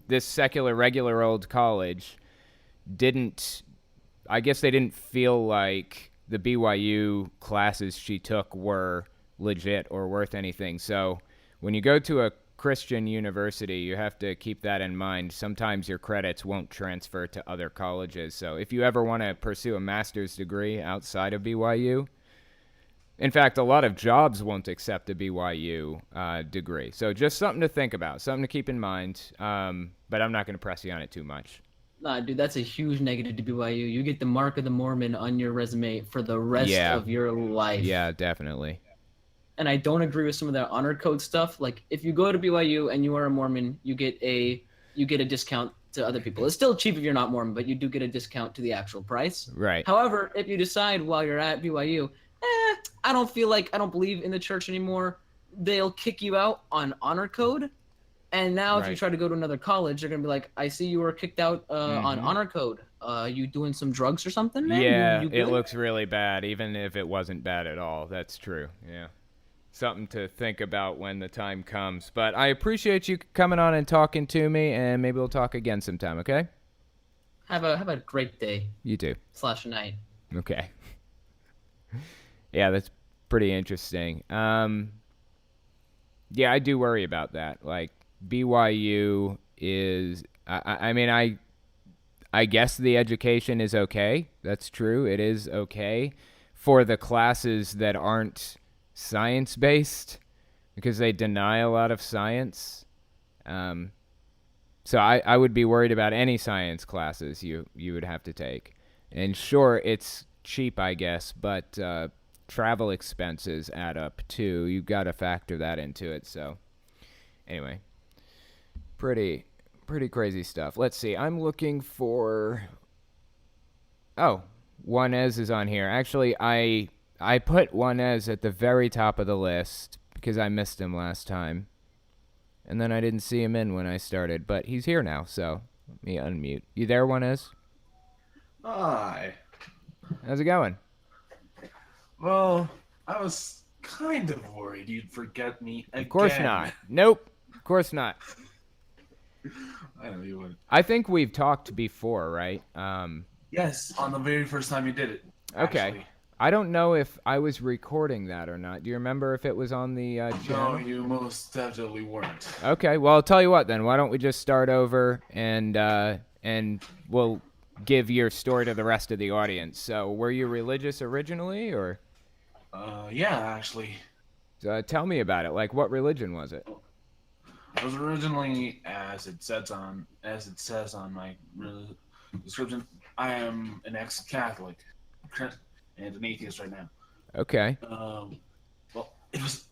[SPEAKER 1] this secular regular old college didn't, I guess they didn't feel like the BYU classes she took were legit or worth anything. So when you go to a Christian university, you have to keep that in mind. Sometimes your credits won't transfer to other colleges. So if you ever want to pursue a master's degree outside of BYU, in fact, a lot of jobs won't accept a BYU degree. So just something to think about, something to keep in mind. But I'm not going to press you on it too much.
[SPEAKER 5] Nah, dude, that's a huge negative to BYU. You get the mark of the Mormon on your resume for the rest
[SPEAKER 1] Yeah.
[SPEAKER 5] of your life.
[SPEAKER 1] Yeah, definitely.
[SPEAKER 5] And I don't agree with some of that honor code stuff. Like, if you go to BYU and you are a Mormon, you get a discount to other people. It's still cheap if you're not Mormon, but you do get a discount to the actual price.
[SPEAKER 1] Right.
[SPEAKER 5] However, if you decide while you're at BYU, I don't believe in the church anymore, they'll kick you out on honor code. And now if you
[SPEAKER 1] Right.
[SPEAKER 5] try to go to another college, they're going to be like, I see you were kicked out on honor code. You doing some drugs or something, man?
[SPEAKER 1] Yeah,
[SPEAKER 5] You
[SPEAKER 1] it
[SPEAKER 5] good?
[SPEAKER 1] looks really bad, even if it wasn't bad at all. That's true. Yeah. Something to think about when the time comes. But I appreciate you coming on and talking to me, and maybe we'll talk again sometime, okay?
[SPEAKER 5] Have a great day
[SPEAKER 1] You too.
[SPEAKER 5] / night.
[SPEAKER 1] Okay. Yeah, that's pretty interesting. Yeah, I do worry about that. Like, BYU is, I mean, I guess the education is okay. That's true. It is okay for the classes that aren't science-based because they deny a lot of science. So I would be worried about any science classes you would have to take. And sure, it's cheap, I guess, but travel expenses add up too. You've got to factor that into it. So anyway, pretty crazy stuff. Let's see. I'm looking for. Oh, Juanez is on here. Actually, I put Juanez at the very top of the list because I missed him last time. And then I didn't see him in when I started, but he's here now, so let me unmute. You there, Juanez?
[SPEAKER 6] Hi.
[SPEAKER 1] How's it going?
[SPEAKER 6] Well, I was kind of worried you'd forget me again.
[SPEAKER 1] Of course not. Nope. Of course not.
[SPEAKER 6] I know you would.
[SPEAKER 1] I think we've talked before, right?
[SPEAKER 6] Yes, on the very first time you did it.
[SPEAKER 1] Okay.
[SPEAKER 6] Actually.
[SPEAKER 1] I don't know if I was recording that or not. Do you remember if it was on the
[SPEAKER 6] No,
[SPEAKER 1] channel?
[SPEAKER 6] you most definitely weren't.
[SPEAKER 1] Okay, well, I'll tell you what then. Why don't we just start over and we'll give your story to the rest of the audience. So, were you religious originally, or?
[SPEAKER 6] Yeah, actually.
[SPEAKER 1] Tell me about it. Like, what religion was it?
[SPEAKER 6] I was originally, as it says on my description, I am an ex-Catholic and an atheist right now.
[SPEAKER 1] Okay.
[SPEAKER 6] Well, it's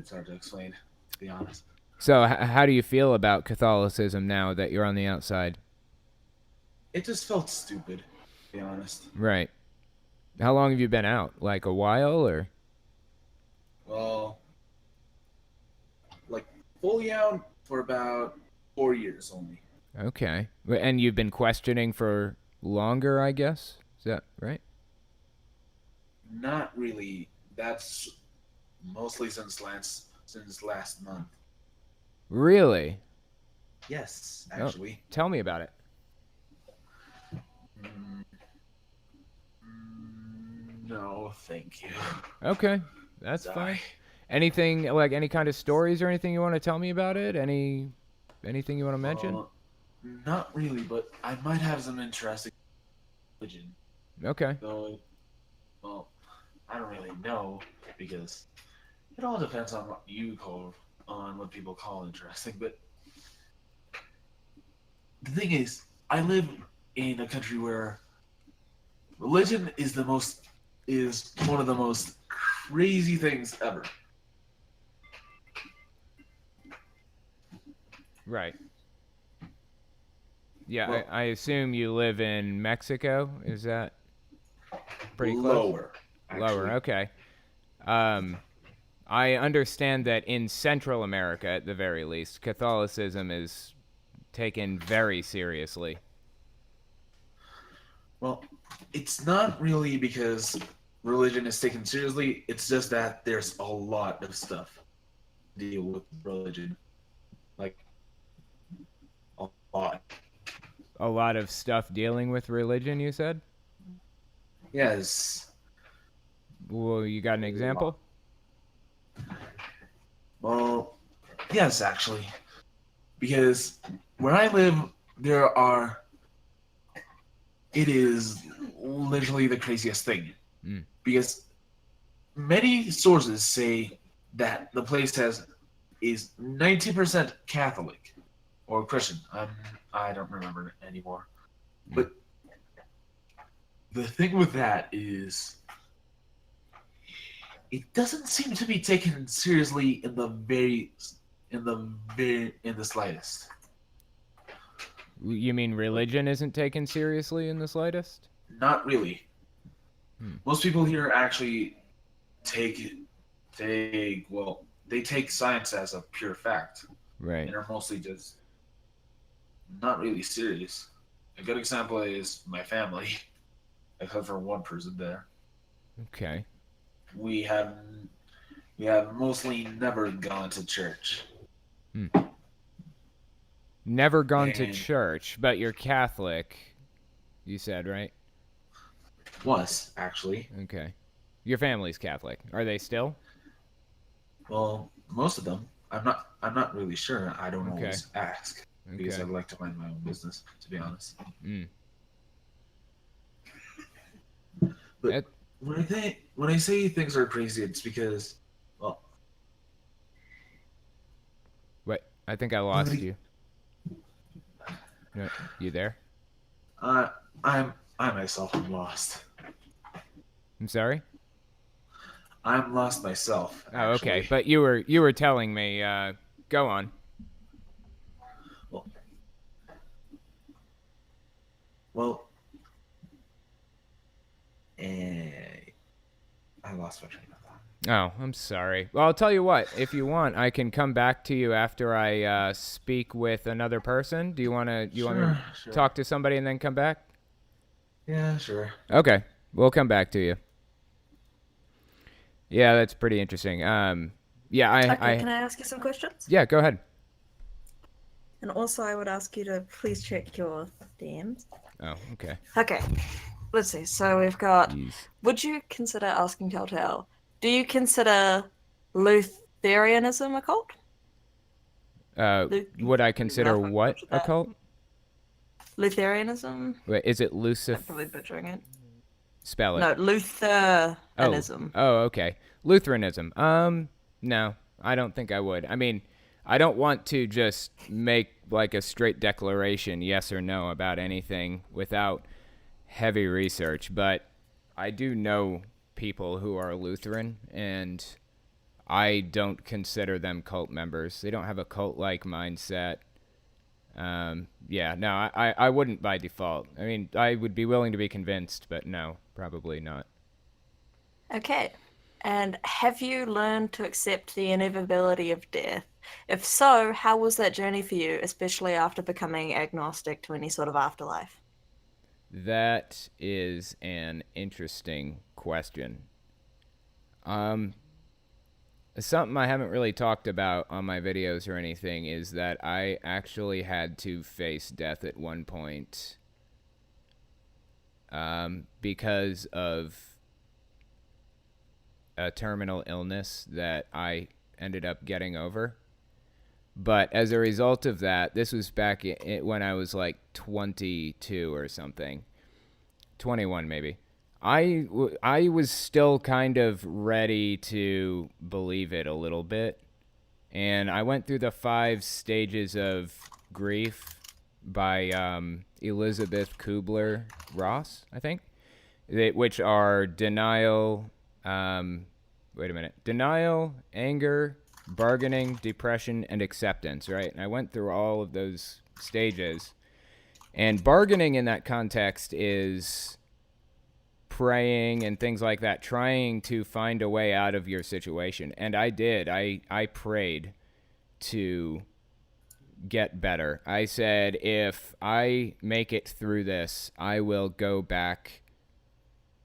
[SPEAKER 6] hard to explain, to be honest.
[SPEAKER 1] So, how do you feel about Catholicism now that you're on the outside?
[SPEAKER 6] It just felt stupid, to be honest.
[SPEAKER 1] Right. How long have you been out? Like a while, or?
[SPEAKER 6] Well, like fully out for about 4 years only.
[SPEAKER 1] Okay. And you've been questioning for longer, I guess? Is that right?
[SPEAKER 6] Not really. That's mostly since last month.
[SPEAKER 1] Really?
[SPEAKER 6] Yes,
[SPEAKER 1] Oh,
[SPEAKER 6] actually.
[SPEAKER 1] tell me about it.
[SPEAKER 6] Mm, no, thank you.
[SPEAKER 1] Okay. That's
[SPEAKER 6] Sorry.
[SPEAKER 1] fine. Anything, like any kind of stories or anything you want to tell me about it? Anything you want to mention?
[SPEAKER 6] Not really, but I might have some interesting religion.
[SPEAKER 1] Okay.
[SPEAKER 6] Though, well, I don't really know because it all depends on what people call interesting. But the thing is, I live in a country where religion is one of the most crazy things ever.
[SPEAKER 1] Right. Yeah,
[SPEAKER 6] Well-
[SPEAKER 1] I assume you live in Mexico. Is that pretty close?
[SPEAKER 6] Lower, actually.
[SPEAKER 1] Lower, okay. I understand that in Central America, at the very least, Catholicism is taken very seriously.
[SPEAKER 6] Well, it's not really because religion is taken seriously. It's just that there's a lot of stuff to deal with religion. Like, a lot.
[SPEAKER 1] A lot of stuff dealing with religion, you said?
[SPEAKER 6] Yes.
[SPEAKER 1] Well, you got an example?
[SPEAKER 6] Well, yes, actually. Because where I live, it is literally the craziest thing.
[SPEAKER 1] Mm.
[SPEAKER 6] Because many sources say that the place is 90% Catholic or Christian. I don't remember anymore.
[SPEAKER 1] Mm.
[SPEAKER 6] But the thing with that is it doesn't seem to be taken seriously in the slightest.
[SPEAKER 1] You mean religion isn't taken seriously in the slightest?
[SPEAKER 6] Not really.
[SPEAKER 1] Hmm.
[SPEAKER 6] Most people here actually they take science as a pure fact
[SPEAKER 1] Right.
[SPEAKER 6] and are mostly just not really serious. A good example is my family, except for one person there.
[SPEAKER 1] Okay.
[SPEAKER 6] We have mostly never gone to church.
[SPEAKER 1] Never gone to
[SPEAKER 6] And-
[SPEAKER 1] church, but you're Catholic, you said, right?
[SPEAKER 6] Was actually.
[SPEAKER 1] Okay. Your family's Catholic. Are they still?
[SPEAKER 6] Well, most of them. I'm not really sure. I don't
[SPEAKER 1] Okay.
[SPEAKER 6] always ask because
[SPEAKER 1] Okay.
[SPEAKER 6] I'd like to mind my own business, to be honest.
[SPEAKER 1] Mm.
[SPEAKER 6] But
[SPEAKER 1] That-
[SPEAKER 6] when I say things are crazy, it's because, well,
[SPEAKER 1] Wait, I think I lost
[SPEAKER 6] Nobody-
[SPEAKER 1] you. You there?
[SPEAKER 6] I myself am lost.
[SPEAKER 1] I'm sorry?
[SPEAKER 6] I'm lost myself.
[SPEAKER 1] Oh, okay.
[SPEAKER 6] actually.
[SPEAKER 1] But you were telling me, go on.
[SPEAKER 6] Well, I lost my train of thought.
[SPEAKER 1] Oh, I'm sorry. Well, I'll tell you what. If you want, I can come back to you after I speak with another person. Do you want to
[SPEAKER 6] Sure.
[SPEAKER 1] talk to somebody and then come back?
[SPEAKER 6] Yeah, sure.
[SPEAKER 1] Okay. We'll come back to you. Yeah, that's pretty interesting. Yeah,
[SPEAKER 7] Okay, can I ask you some questions?
[SPEAKER 1] Yeah, go ahead.
[SPEAKER 7] And also, I would ask you to please check your DMs.
[SPEAKER 1] Oh, okay.
[SPEAKER 7] Okay, let's see. So we've got.
[SPEAKER 1] Jeez.
[SPEAKER 7] Would you consider asking Telltale? Do you consider Lutheranism a cult?
[SPEAKER 1] Would I consider
[SPEAKER 7] Nothing
[SPEAKER 1] what
[SPEAKER 7] to
[SPEAKER 1] a
[SPEAKER 7] that.
[SPEAKER 1] cult?
[SPEAKER 7] Lutheranism?
[SPEAKER 1] Wait, is it
[SPEAKER 7] I'm
[SPEAKER 1] Lucif?
[SPEAKER 7] probably butchering it.
[SPEAKER 1] Spell it.
[SPEAKER 7] No, Lutheranism.
[SPEAKER 1] Oh, okay. Lutheranism. No, I don't think I would. I mean, I don't want to just make like a straight declaration, yes or no, about anything without heavy research, but I do know people who are Lutheran, and I don't consider them cult members. They don't have a cult-like mindset. Yeah, no, I wouldn't by default. I mean, I would be willing to be convinced, but no, probably not.
[SPEAKER 7] Okay. And have you learned to accept the inevitability of death? If so, how was that journey for you, especially after becoming agnostic to any sort of afterlife?
[SPEAKER 1] That is an interesting question. Something I haven't really talked about on my videos or anything is that I actually had to face death at one point because of a terminal illness that I ended up getting over. But as a result of that, this was back when I was like 22 or something, 21 maybe. I was still kind of ready to believe it a little bit. And I went through the 5 stages of grief by Elizabeth Kubler-Ross, I think, which are denial, denial, anger, bargaining, depression, and acceptance, right? And I went through all of those stages. And bargaining in that context is praying and things like that, trying to find a way out of your situation. And I did. I prayed to get better. I said, if I make it through this, I will go back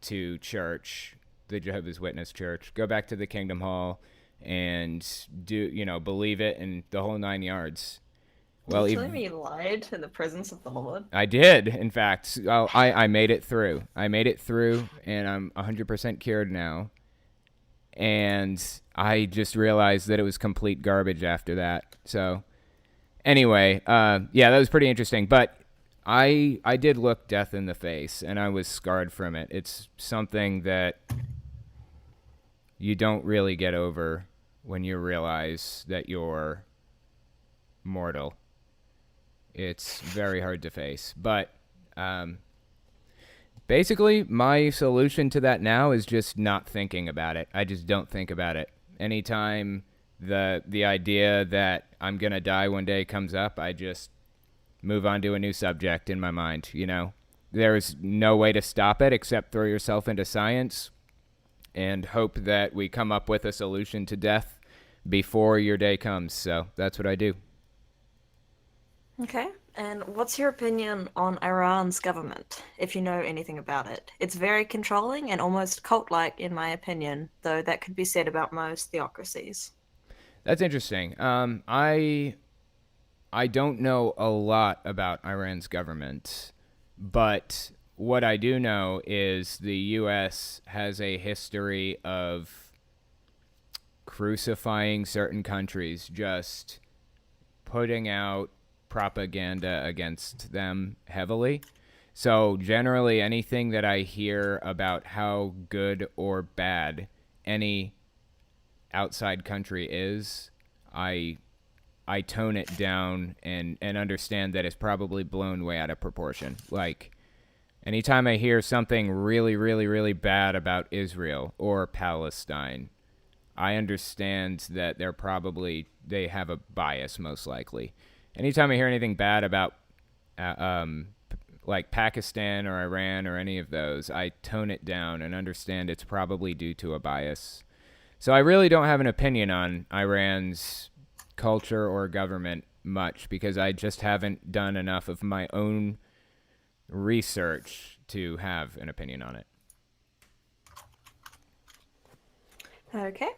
[SPEAKER 1] to church, the Jehovah's Witness church, go back to the Kingdom Hall and believe it and the whole 9 yards. Well,
[SPEAKER 7] you telling me you lied in the presence of the Lord?
[SPEAKER 1] I did, in fact. I made it through. I made it through, and I'm 100% cured now. And I just realized that it was complete garbage after that. So, anyway, yeah, that was pretty interesting. But I did look death in the face, and I was scarred from it. It's something that you don't really get over when you realize that you're mortal. It's very hard to face. But basically, my solution to that now is just not thinking about it. I just don't think about it. Anytime the idea that I'm going to die one day comes up, I just move on to a new subject in my mind, There's no way to stop it except throw yourself into science and hope that we come up with a solution to death before your day comes. So that's what I do.
[SPEAKER 7] Okay. And what's your opinion on Iran's government, if you know anything about it? It's very controlling and almost cult-like, in my opinion, though that could be said about most theocracies.
[SPEAKER 1] That's interesting. I don't know a lot about Iran's government, but what I do know is the U.S. has a history of crucifying certain countries, just putting out propaganda against them heavily. So generally anything that I hear about how good or bad any outside country is, I tone it down and understand that it's probably blown way out of proportion. Like anytime I hear something really, really, really bad about Israel or Palestine, I understand that they have a bias most likely. Anytime I hear anything bad about like Pakistan or Iran or any of those, I tone it down and understand it's probably due to a bias. So I really don't have an opinion on Iran's culture or government much because I just haven't done enough of my own research to have an opinion on it.
[SPEAKER 7] Okay.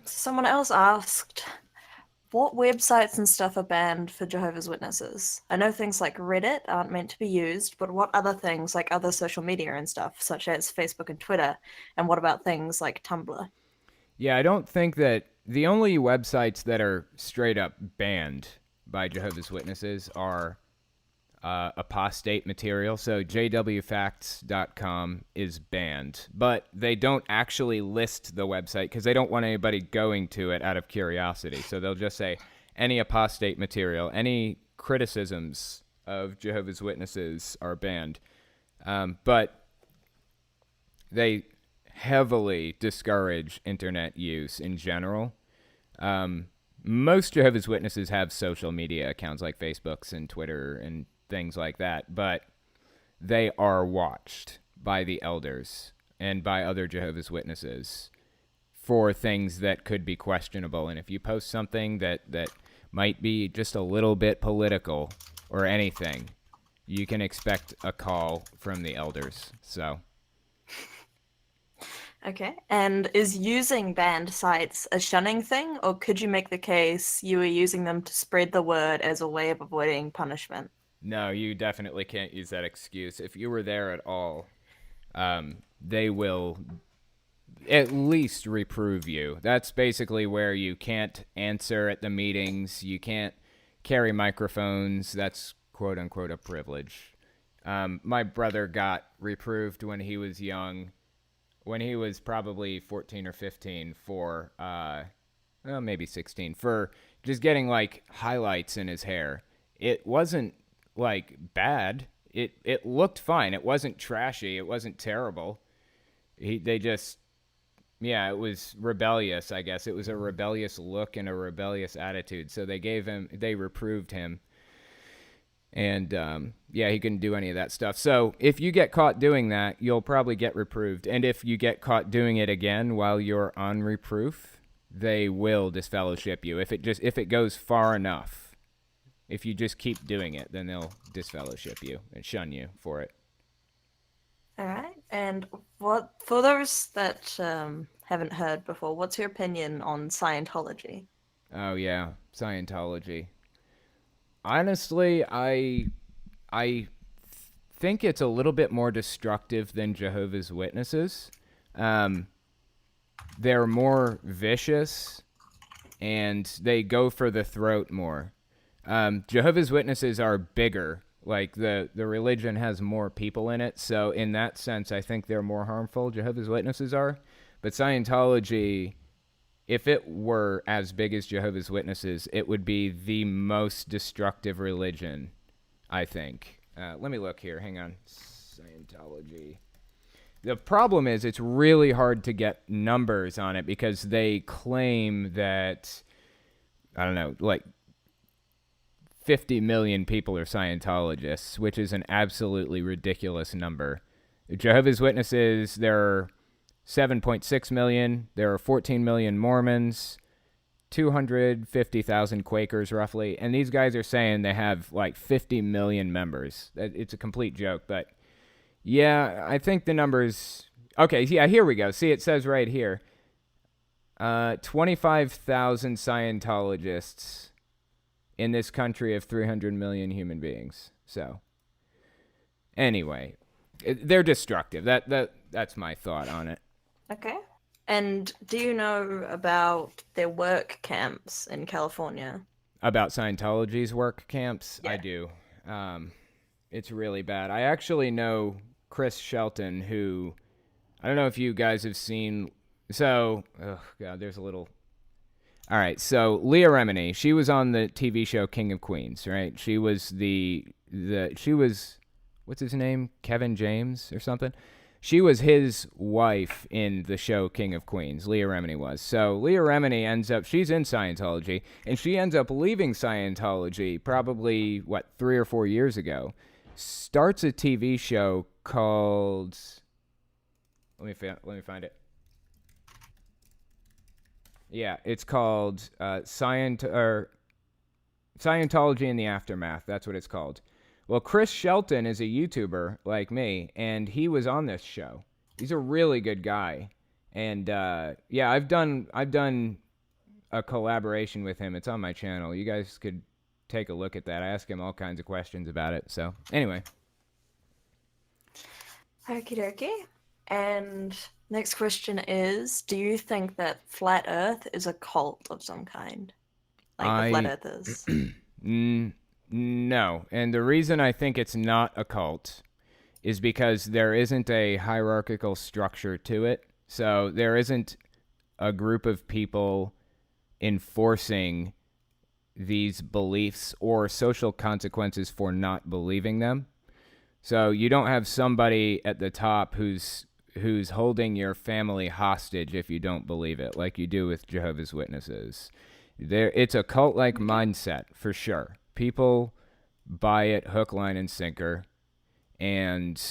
[SPEAKER 7] Someone else asked, what websites and stuff are banned for Jehovah's Witnesses? I know things like Reddit aren't meant to be used, but what other things, like other social media and stuff, such as Facebook and Twitter? And what about things like Tumblr?
[SPEAKER 1] Yeah, I don't think that the only websites that are straight up banned by Jehovah's Witnesses are apostate material. So jwfacts.com is banned, but they don't actually list the website because they don't want anybody going to it out of curiosity. So they'll just say any apostate material, any criticisms of Jehovah's Witnesses are banned. But they heavily discourage internet use in general. Most Jehovah's Witnesses have social media accounts like Facebooks and Twitter and things like that, but they are watched by the elders. and by other Jehovah's Witnesses for things that could be questionable. And if you post something that might be just a little bit political or anything, you can expect a call from the elders. So.
[SPEAKER 7] Okay. And is using banned sites a shunning thing, or could you make the case you were using them to spread the word as a way of avoiding punishment?
[SPEAKER 1] No, you definitely can't use that excuse. If you were there at all, they will at least reprove you. That's basically where you can't answer at the meetings. You can't carry microphones. That's quote unquote a privilege. My brother got reproved when he was young, when he was probably 14 or 15 for, well, maybe 16, for just getting like highlights in his hair. It wasn't like bad. It looked fine. It wasn't trashy. It wasn't terrible. They just, yeah, it was rebellious, I guess. It was a rebellious look and a rebellious attitude. So they reproved him. And, yeah, he couldn't do any of that stuff. So if you get caught doing that, you'll probably get reproved. And if you get caught doing it again while you're on reproof, they will disfellowship you. If it goes far enough, if you just keep doing it, then they'll disfellowship you and shun you for it.
[SPEAKER 7] All right. And what for those that haven't heard before, what's your opinion on Scientology?
[SPEAKER 1] Oh, yeah, Scientology. Honestly, I think it's a little bit more destructive than Jehovah's Witnesses. They're more vicious, and they go for the throat more. Jehovah's Witnesses are bigger. Like, the religion has more people in it, so in that sense, I think they're more harmful. Jehovah's Witnesses are. But Scientology, if it were as big as Jehovah's Witnesses, it would be the most destructive religion, I think. Let me look here. Hang on. Scientology. The problem is it's really hard to get numbers on it because they claim that, I don't know, like 50 million people are Scientologists, which is an absolutely ridiculous number. Jehovah's Witnesses, there are 7.6 million. There are 14 million Mormons, 250,000 Quakers roughly. And these guys are saying they have like 50 million members. It's a complete joke, but yeah, I think the numbers... Okay, yeah, here we go. See, it says right here, 25,000 Scientologists in this country of 300 million human beings. So, anyway, they're destructive. That's my thought on it.
[SPEAKER 7] Okay. And do you know about their work camps in California?
[SPEAKER 1] About Scientology's work camps?
[SPEAKER 7] Yeah.
[SPEAKER 1] I do. It's really bad. I actually know Chris Shelton, who, I don't know if you guys have seen, so, oh God, there's a little... All right, so Leah Remini, she was on the TV show King of Queens, right? She was she was, what's his name? Kevin James or something? She was his wife in the show King of Queens. Leah Remini was. So Leah Remini she's in Scientology, and she ends up leaving Scientology probably, 3 or 4 years ago. Starts a TV show called, let me find it. Yeah, it's called Scientology in the Aftermath. That's what it's called. Well, Chris Shelton is a YouTuber like me, and he was on this show. He's a really good guy, and yeah, I've done a collaboration with him. It's on my channel. You guys could take a look at that. I ask him all kinds of questions about it. So anyway.
[SPEAKER 7] Okie dokie. And next question is, do you think that Flat Earth is a cult of some kind? Like the Flat Earthers?
[SPEAKER 1] No. And the reason I think it's not a cult is because there isn't a hierarchical structure to it. So there isn't a group of people enforcing these beliefs or social consequences for not believing them. So you don't have somebody at the top who's holding your family hostage if you don't believe it, like you do with Jehovah's Witnesses. It's a cult-like mindset, for sure. People buy it hook, line, and sinker. And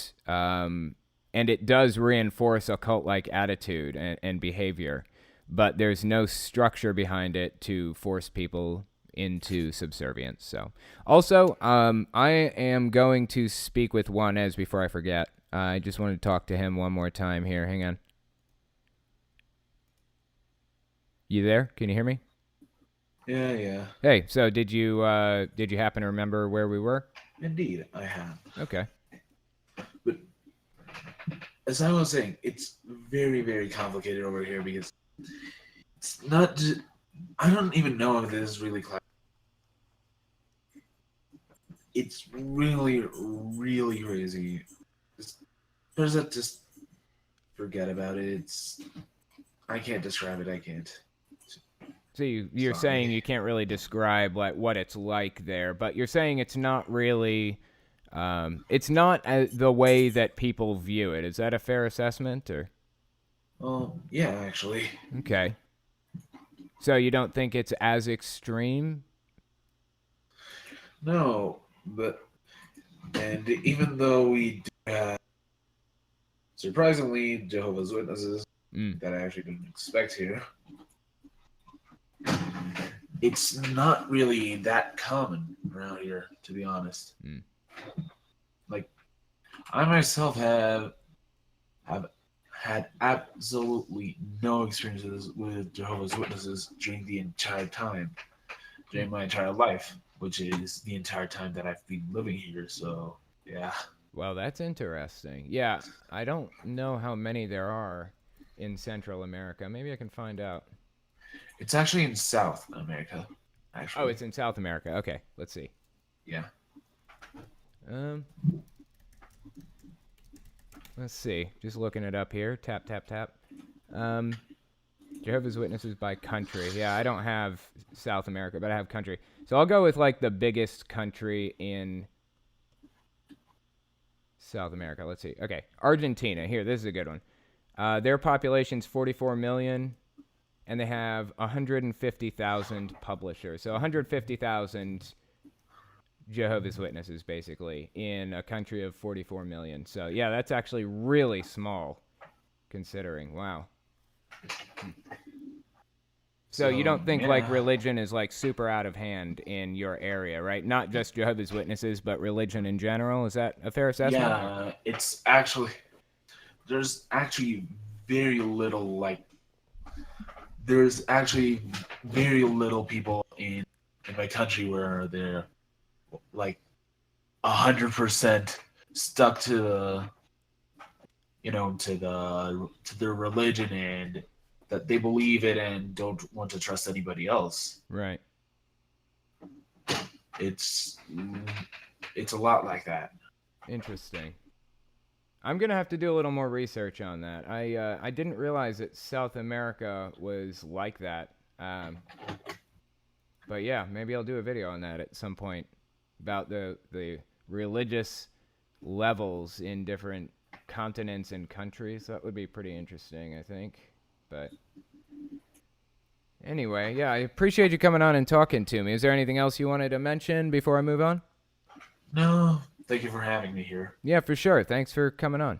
[SPEAKER 1] and it does reinforce a cult-like attitude and behavior, but there's no structure behind it to force people into subservience. So, also, I am going to speak with Juanez before I forget. I just want to talk to him one more time here. Hang on. You there? Can you hear me?
[SPEAKER 6] Yeah.
[SPEAKER 1] Hey, so did you happen to remember where we were?
[SPEAKER 6] Indeed, I have.
[SPEAKER 1] Okay.
[SPEAKER 6] But as I was saying, it's very, very complicated over here because it's not just, I don't even know if this is really class. It's really, really crazy. Just forget about it. I can't describe it. I can't.
[SPEAKER 1] So you're saying you can't really describe like what it's like there, but you're saying it's not really, it's not the way that people view it. Is that a fair assessment, or?
[SPEAKER 6] Well, yeah, actually.
[SPEAKER 1] Okay. So you don't think it's as extreme?
[SPEAKER 6] No, and even though we do have surprisingly Jehovah's Witnesses that I actually didn't expect here, it's not really that common around here, to be honest. Like, I myself have had absolutely no experiences with Jehovah's Witnesses during my entire life, which is the entire time that I've been living here. So, yeah.
[SPEAKER 1] Well, that's interesting. Yeah, I don't know how many there are in Central America. Maybe I can find out.
[SPEAKER 6] It's actually in South America, actually.
[SPEAKER 1] Oh, it's in South America. Okay, let's see.
[SPEAKER 6] Yeah.
[SPEAKER 1] Let's see. Just looking it up here. Tap, tap, tap. Jehovah's Witnesses by country. Yeah, I don't have South America, but I have country. So I'll go with like the biggest country in South America. Let's see. Okay, Argentina. Here, this is a good one. Their population's 44 million. And they have 150,000 publishers. So 150,000 Jehovah's Witnesses, basically, in a country of 44 million. So, yeah, that's actually really small, considering. Wow. So you don't think, like, religion is, like, super out of hand in your area, right? Not just Jehovah's Witnesses, but religion in general? Is that a fair assessment?
[SPEAKER 6] Yeah, it's actually... There's actually very little, like... There's actually very little people in my country where they're like 100% stuck to their religion and that they believe it and don't want to trust anybody else.
[SPEAKER 1] Right.
[SPEAKER 6] It's a lot like that.
[SPEAKER 1] Interesting. I'm gonna have to do a little more research on that. I didn't realize that South America was like that. But yeah, maybe I'll do a video on that at some point about the religious levels in different continents and countries. That would be pretty interesting, I think. But anyway, yeah, I appreciate you coming on and talking to me. Is there anything else you wanted to mention before I move on?
[SPEAKER 6] No. Thank you for having me here.
[SPEAKER 1] Yeah, for sure. Thanks for coming on.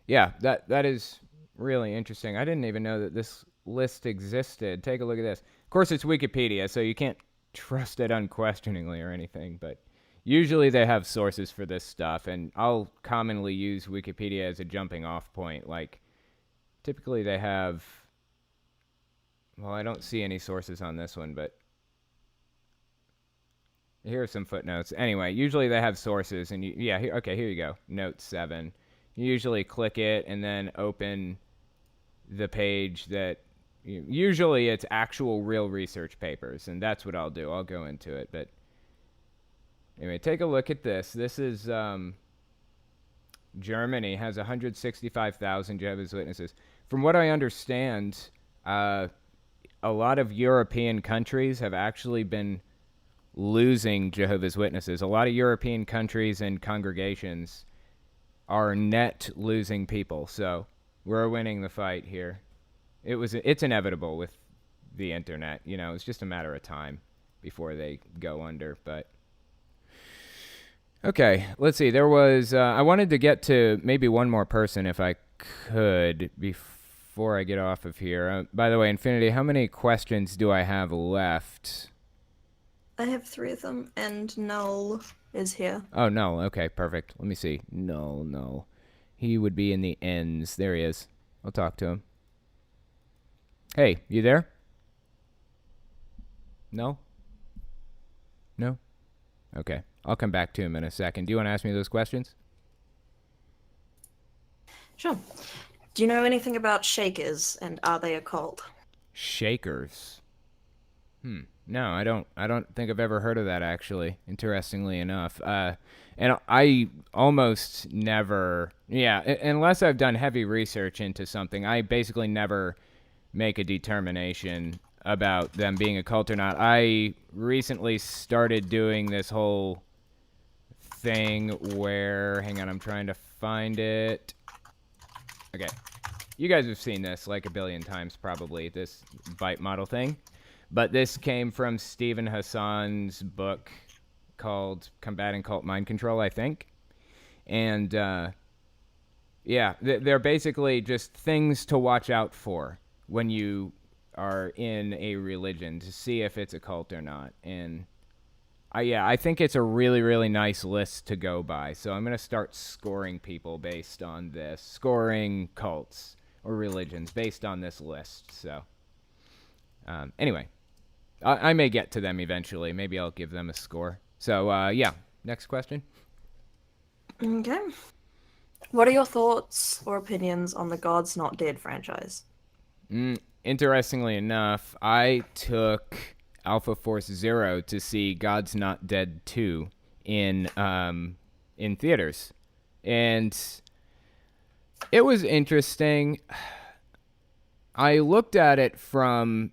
[SPEAKER 1] Yeah, that is really interesting. I didn't even know that this list existed. Take a look at this. Of course, it's Wikipedia, so you can't trust it unquestioningly or anything, but usually they have sources for this stuff, and I'll commonly use Wikipedia as a jumping off point. Like, typically they have... Well, I don't see any sources on this one, but... Here are some footnotes. Anyway, usually they have sources, and here you go. Note 7. You usually click it and then open the page that usually it's actual real research papers, and that's what I'll do. I'll go into it, but anyway, take a look at this. This is Germany has 165,000 Jehovah's Witnesses. From what I understand, a lot of European countries have actually been losing Jehovah's Witnesses. A lot of European countries and congregations are net losing people, so we're winning the fight here. It's inevitable with the internet, it's just a matter of time before they go under. But Okay, let's see. There was I wanted to get to maybe one more person if I could before I get off of here. By the way, Infinity, how many questions do I have left?
[SPEAKER 7] I have 3 of them, and Null is here.
[SPEAKER 1] Oh, no. Okay, perfect. Let me see. No. He would be in the ends. There he is. I'll talk to him. Hey, you there? No? No? Okay. I'll come back to him in a second. Do you want to ask me those questions?
[SPEAKER 7] Sure. Do you know anything about Shakers, and are they a cult?
[SPEAKER 1] Shakers. No, I don't think I've ever heard of that, actually, interestingly enough. And I almost never, unless I've done heavy research into something, I basically never make a determination about them being a cult or not. I recently started doing this whole thing where, hang on, I'm trying to find it. Okay. You guys have seen this like a billion times, probably, this bite model thing. But this came from Stephen Hassan's book called Combating Cult Mind Control, I think. And, they're basically just things to watch out for when you are in a religion to see if it's a cult or not. And, I think it's a really, really nice list to go by. So I'm going to start scoring people based on this. Scoring cults or religions based on this list. So, anyway. I may get to them eventually. Maybe I'll give them a score. So, next question.
[SPEAKER 7] Okay. What are your thoughts or opinions on the God's Not Dead franchise?
[SPEAKER 1] Interestingly enough, I took Alpha Force Zero to see God's Not Dead 2 in theaters. And it was interesting. I looked at it from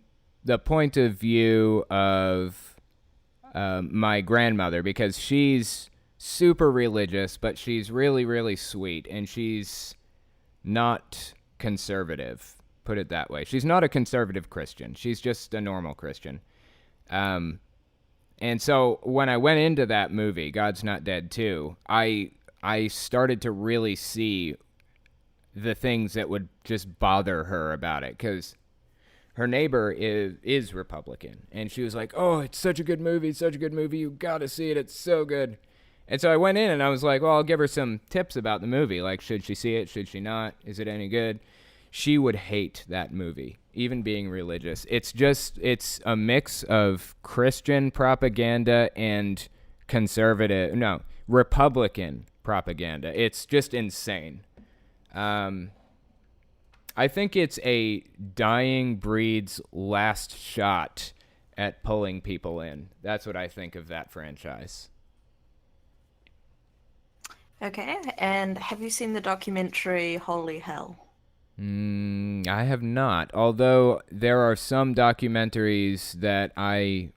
[SPEAKER 1] the point of view of my grandmother, because she's super religious, but she's really, really sweet, and she's not conservative, put it that way. She's not a conservative Christian. She's just a normal Christian. And so when I went into that movie, God's Not Dead 2, I started to really see the things that would just bother her about it, because her neighbor is Republican, and she was like, "Oh, it's such a good movie, you gotta see it, it's so good." And so I went in and I was like, well, I'll give her some tips about the movie, like, should she see it, should she not, is it any good? She would hate that movie, even being religious. It's a mix of Christian propaganda and Republican propaganda. It's just insane. I think it's a dying breed's last shot at pulling people in. That's what I think of that franchise.
[SPEAKER 7] Okay, and have you seen the documentary Holy Hell?
[SPEAKER 1] I have not. Although there are some documentaries that I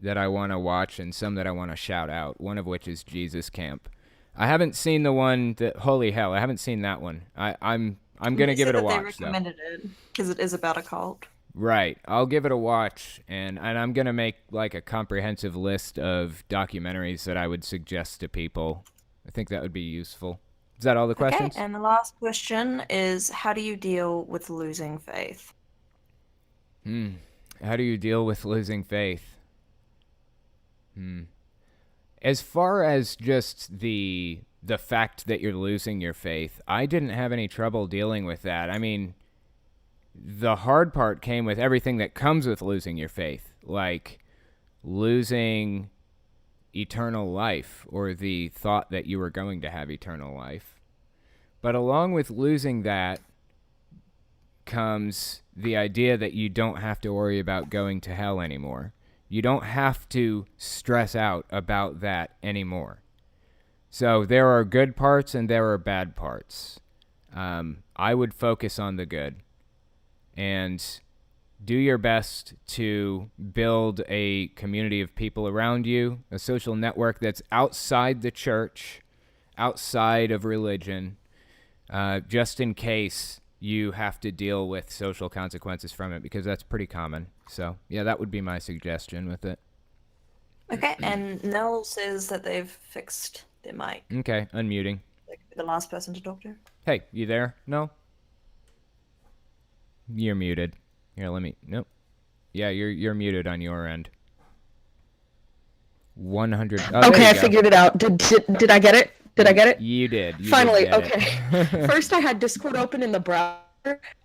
[SPEAKER 1] want to watch and some that I want to shout out. One of which is Jesus Camp. I haven't seen the one that Holy Hell. I haven't seen that one. I'm gonna give it a watch.
[SPEAKER 7] They recommended it because it is about a cult.
[SPEAKER 1] Right. I'll give it a watch, and I'm gonna make like a comprehensive list of documentaries that I would suggest to people. I think that would be useful. Is that all the questions?
[SPEAKER 7] Okay, and the last question is, how do you deal with losing faith?
[SPEAKER 1] How do you deal with losing faith? As far as just the fact that you're losing your faith, I didn't have any trouble dealing with that. I mean, the hard part came with everything that comes with losing your faith, like losing eternal life or the thought that you were going to have eternal life. But along with losing that comes the idea that you don't have to worry about going to hell anymore. You don't have to stress out about that anymore. So there are good parts and there are bad parts. I would focus on the good and do your best to build a community of people around you, a social network that's outside the church, outside of religion, just in case you have to deal with social consequences from it, because that's pretty common. So, yeah, that would be my suggestion with it.
[SPEAKER 7] Okay, and Nell says that they've fixed their mic.
[SPEAKER 1] Okay, unmuting.
[SPEAKER 7] They could be the last person to talk to.
[SPEAKER 1] Hey, you there? No? You're muted. Here, let me... Nope. Yeah, you're muted on your end. 100... Oh,
[SPEAKER 8] Okay,
[SPEAKER 1] there
[SPEAKER 8] I
[SPEAKER 1] you go.
[SPEAKER 8] figured it out. Did I get it? Did I get it?
[SPEAKER 1] You did. You
[SPEAKER 8] Finally,
[SPEAKER 1] did get
[SPEAKER 8] okay.
[SPEAKER 1] it.
[SPEAKER 8] First, I had Discord open in the browser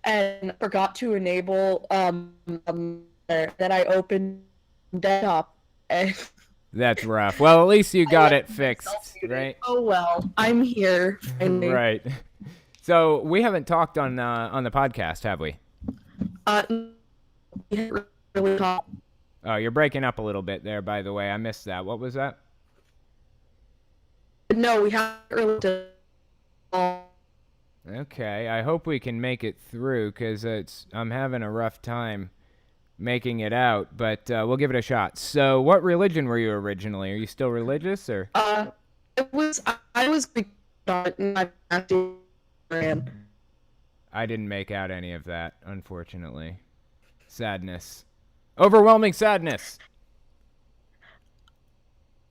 [SPEAKER 8] and forgot to enable then I opened desktop and
[SPEAKER 1] That's rough. Well, at least you got it fixed,
[SPEAKER 8] muted.
[SPEAKER 1] right?
[SPEAKER 8] Oh well, I'm here finally.
[SPEAKER 1] Right. So we haven't talked on the podcast, have we?
[SPEAKER 8] We haven't really talked.
[SPEAKER 1] Oh, you're breaking up a little bit there, by the way. I missed that. What was that?
[SPEAKER 8] No, we haven't really done.
[SPEAKER 1] Okay, I hope we can make it through, because I'm having a rough time making it out, but we'll give it a shot. So what religion were you originally? Are you still religious, or?
[SPEAKER 8] I was not
[SPEAKER 1] I didn't make out any of that, unfortunately. Sadness. Overwhelming sadness.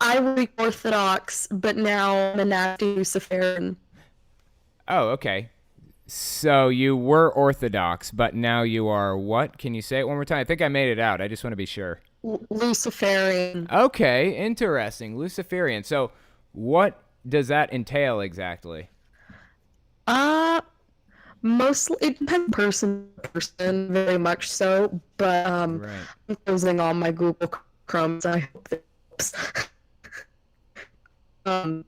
[SPEAKER 8] I was Orthodox, but now I'm a nasty Luciferian.
[SPEAKER 1] Oh, okay. So you were Orthodox, but now you are what? Can you say it one more time? I think I made it out. I just want to be sure.
[SPEAKER 8] Luciferian.
[SPEAKER 1] Okay, interesting. Luciferian. So what does that entail exactly?
[SPEAKER 8] Mostly it depends person to person, very much so. But
[SPEAKER 1] Right.
[SPEAKER 8] I'm closing all my Google Chromes. I hope that helps. But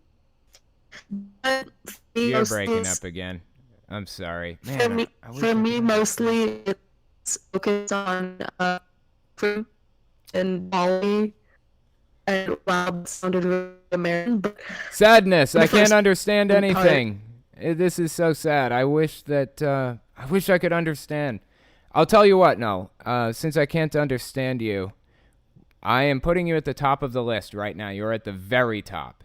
[SPEAKER 1] You're
[SPEAKER 8] mostly
[SPEAKER 1] breaking
[SPEAKER 8] it's-
[SPEAKER 1] up again. I'm sorry. Man,
[SPEAKER 8] For me,
[SPEAKER 1] I wish
[SPEAKER 8] for
[SPEAKER 1] I
[SPEAKER 8] me,
[SPEAKER 1] could-
[SPEAKER 8] mostly it's focused on fruit and Bali. And wow, that sounded really American, but
[SPEAKER 1] Sadness.
[SPEAKER 8] the
[SPEAKER 1] I can't
[SPEAKER 8] first
[SPEAKER 1] understand
[SPEAKER 8] part-
[SPEAKER 1] anything. This is so sad. I wish that I wish I could understand. I'll tell you what, no. Since I can't understand you, I am putting you at the top of the list right now. You're at the very top.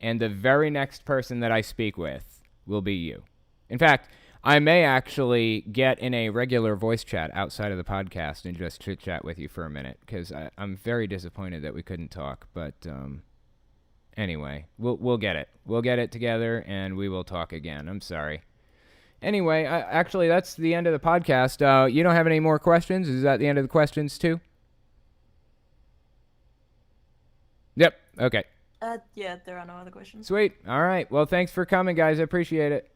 [SPEAKER 1] And the very next person that I speak with will be you. In fact, I may actually get in a regular voice chat outside of the podcast and just chit-chat with you for a minute, because I'm very disappointed that we couldn't talk. But anyway, we'll get it. We'll get it together, and we will talk again. I'm sorry. Anyway, actually, that's the end of the podcast. You don't have any more questions? Is that the end of the questions, too? Yep. Okay.
[SPEAKER 7] Yeah, there are no other questions.
[SPEAKER 1] Sweet. All right. Well, thanks for coming, guys. I appreciate it.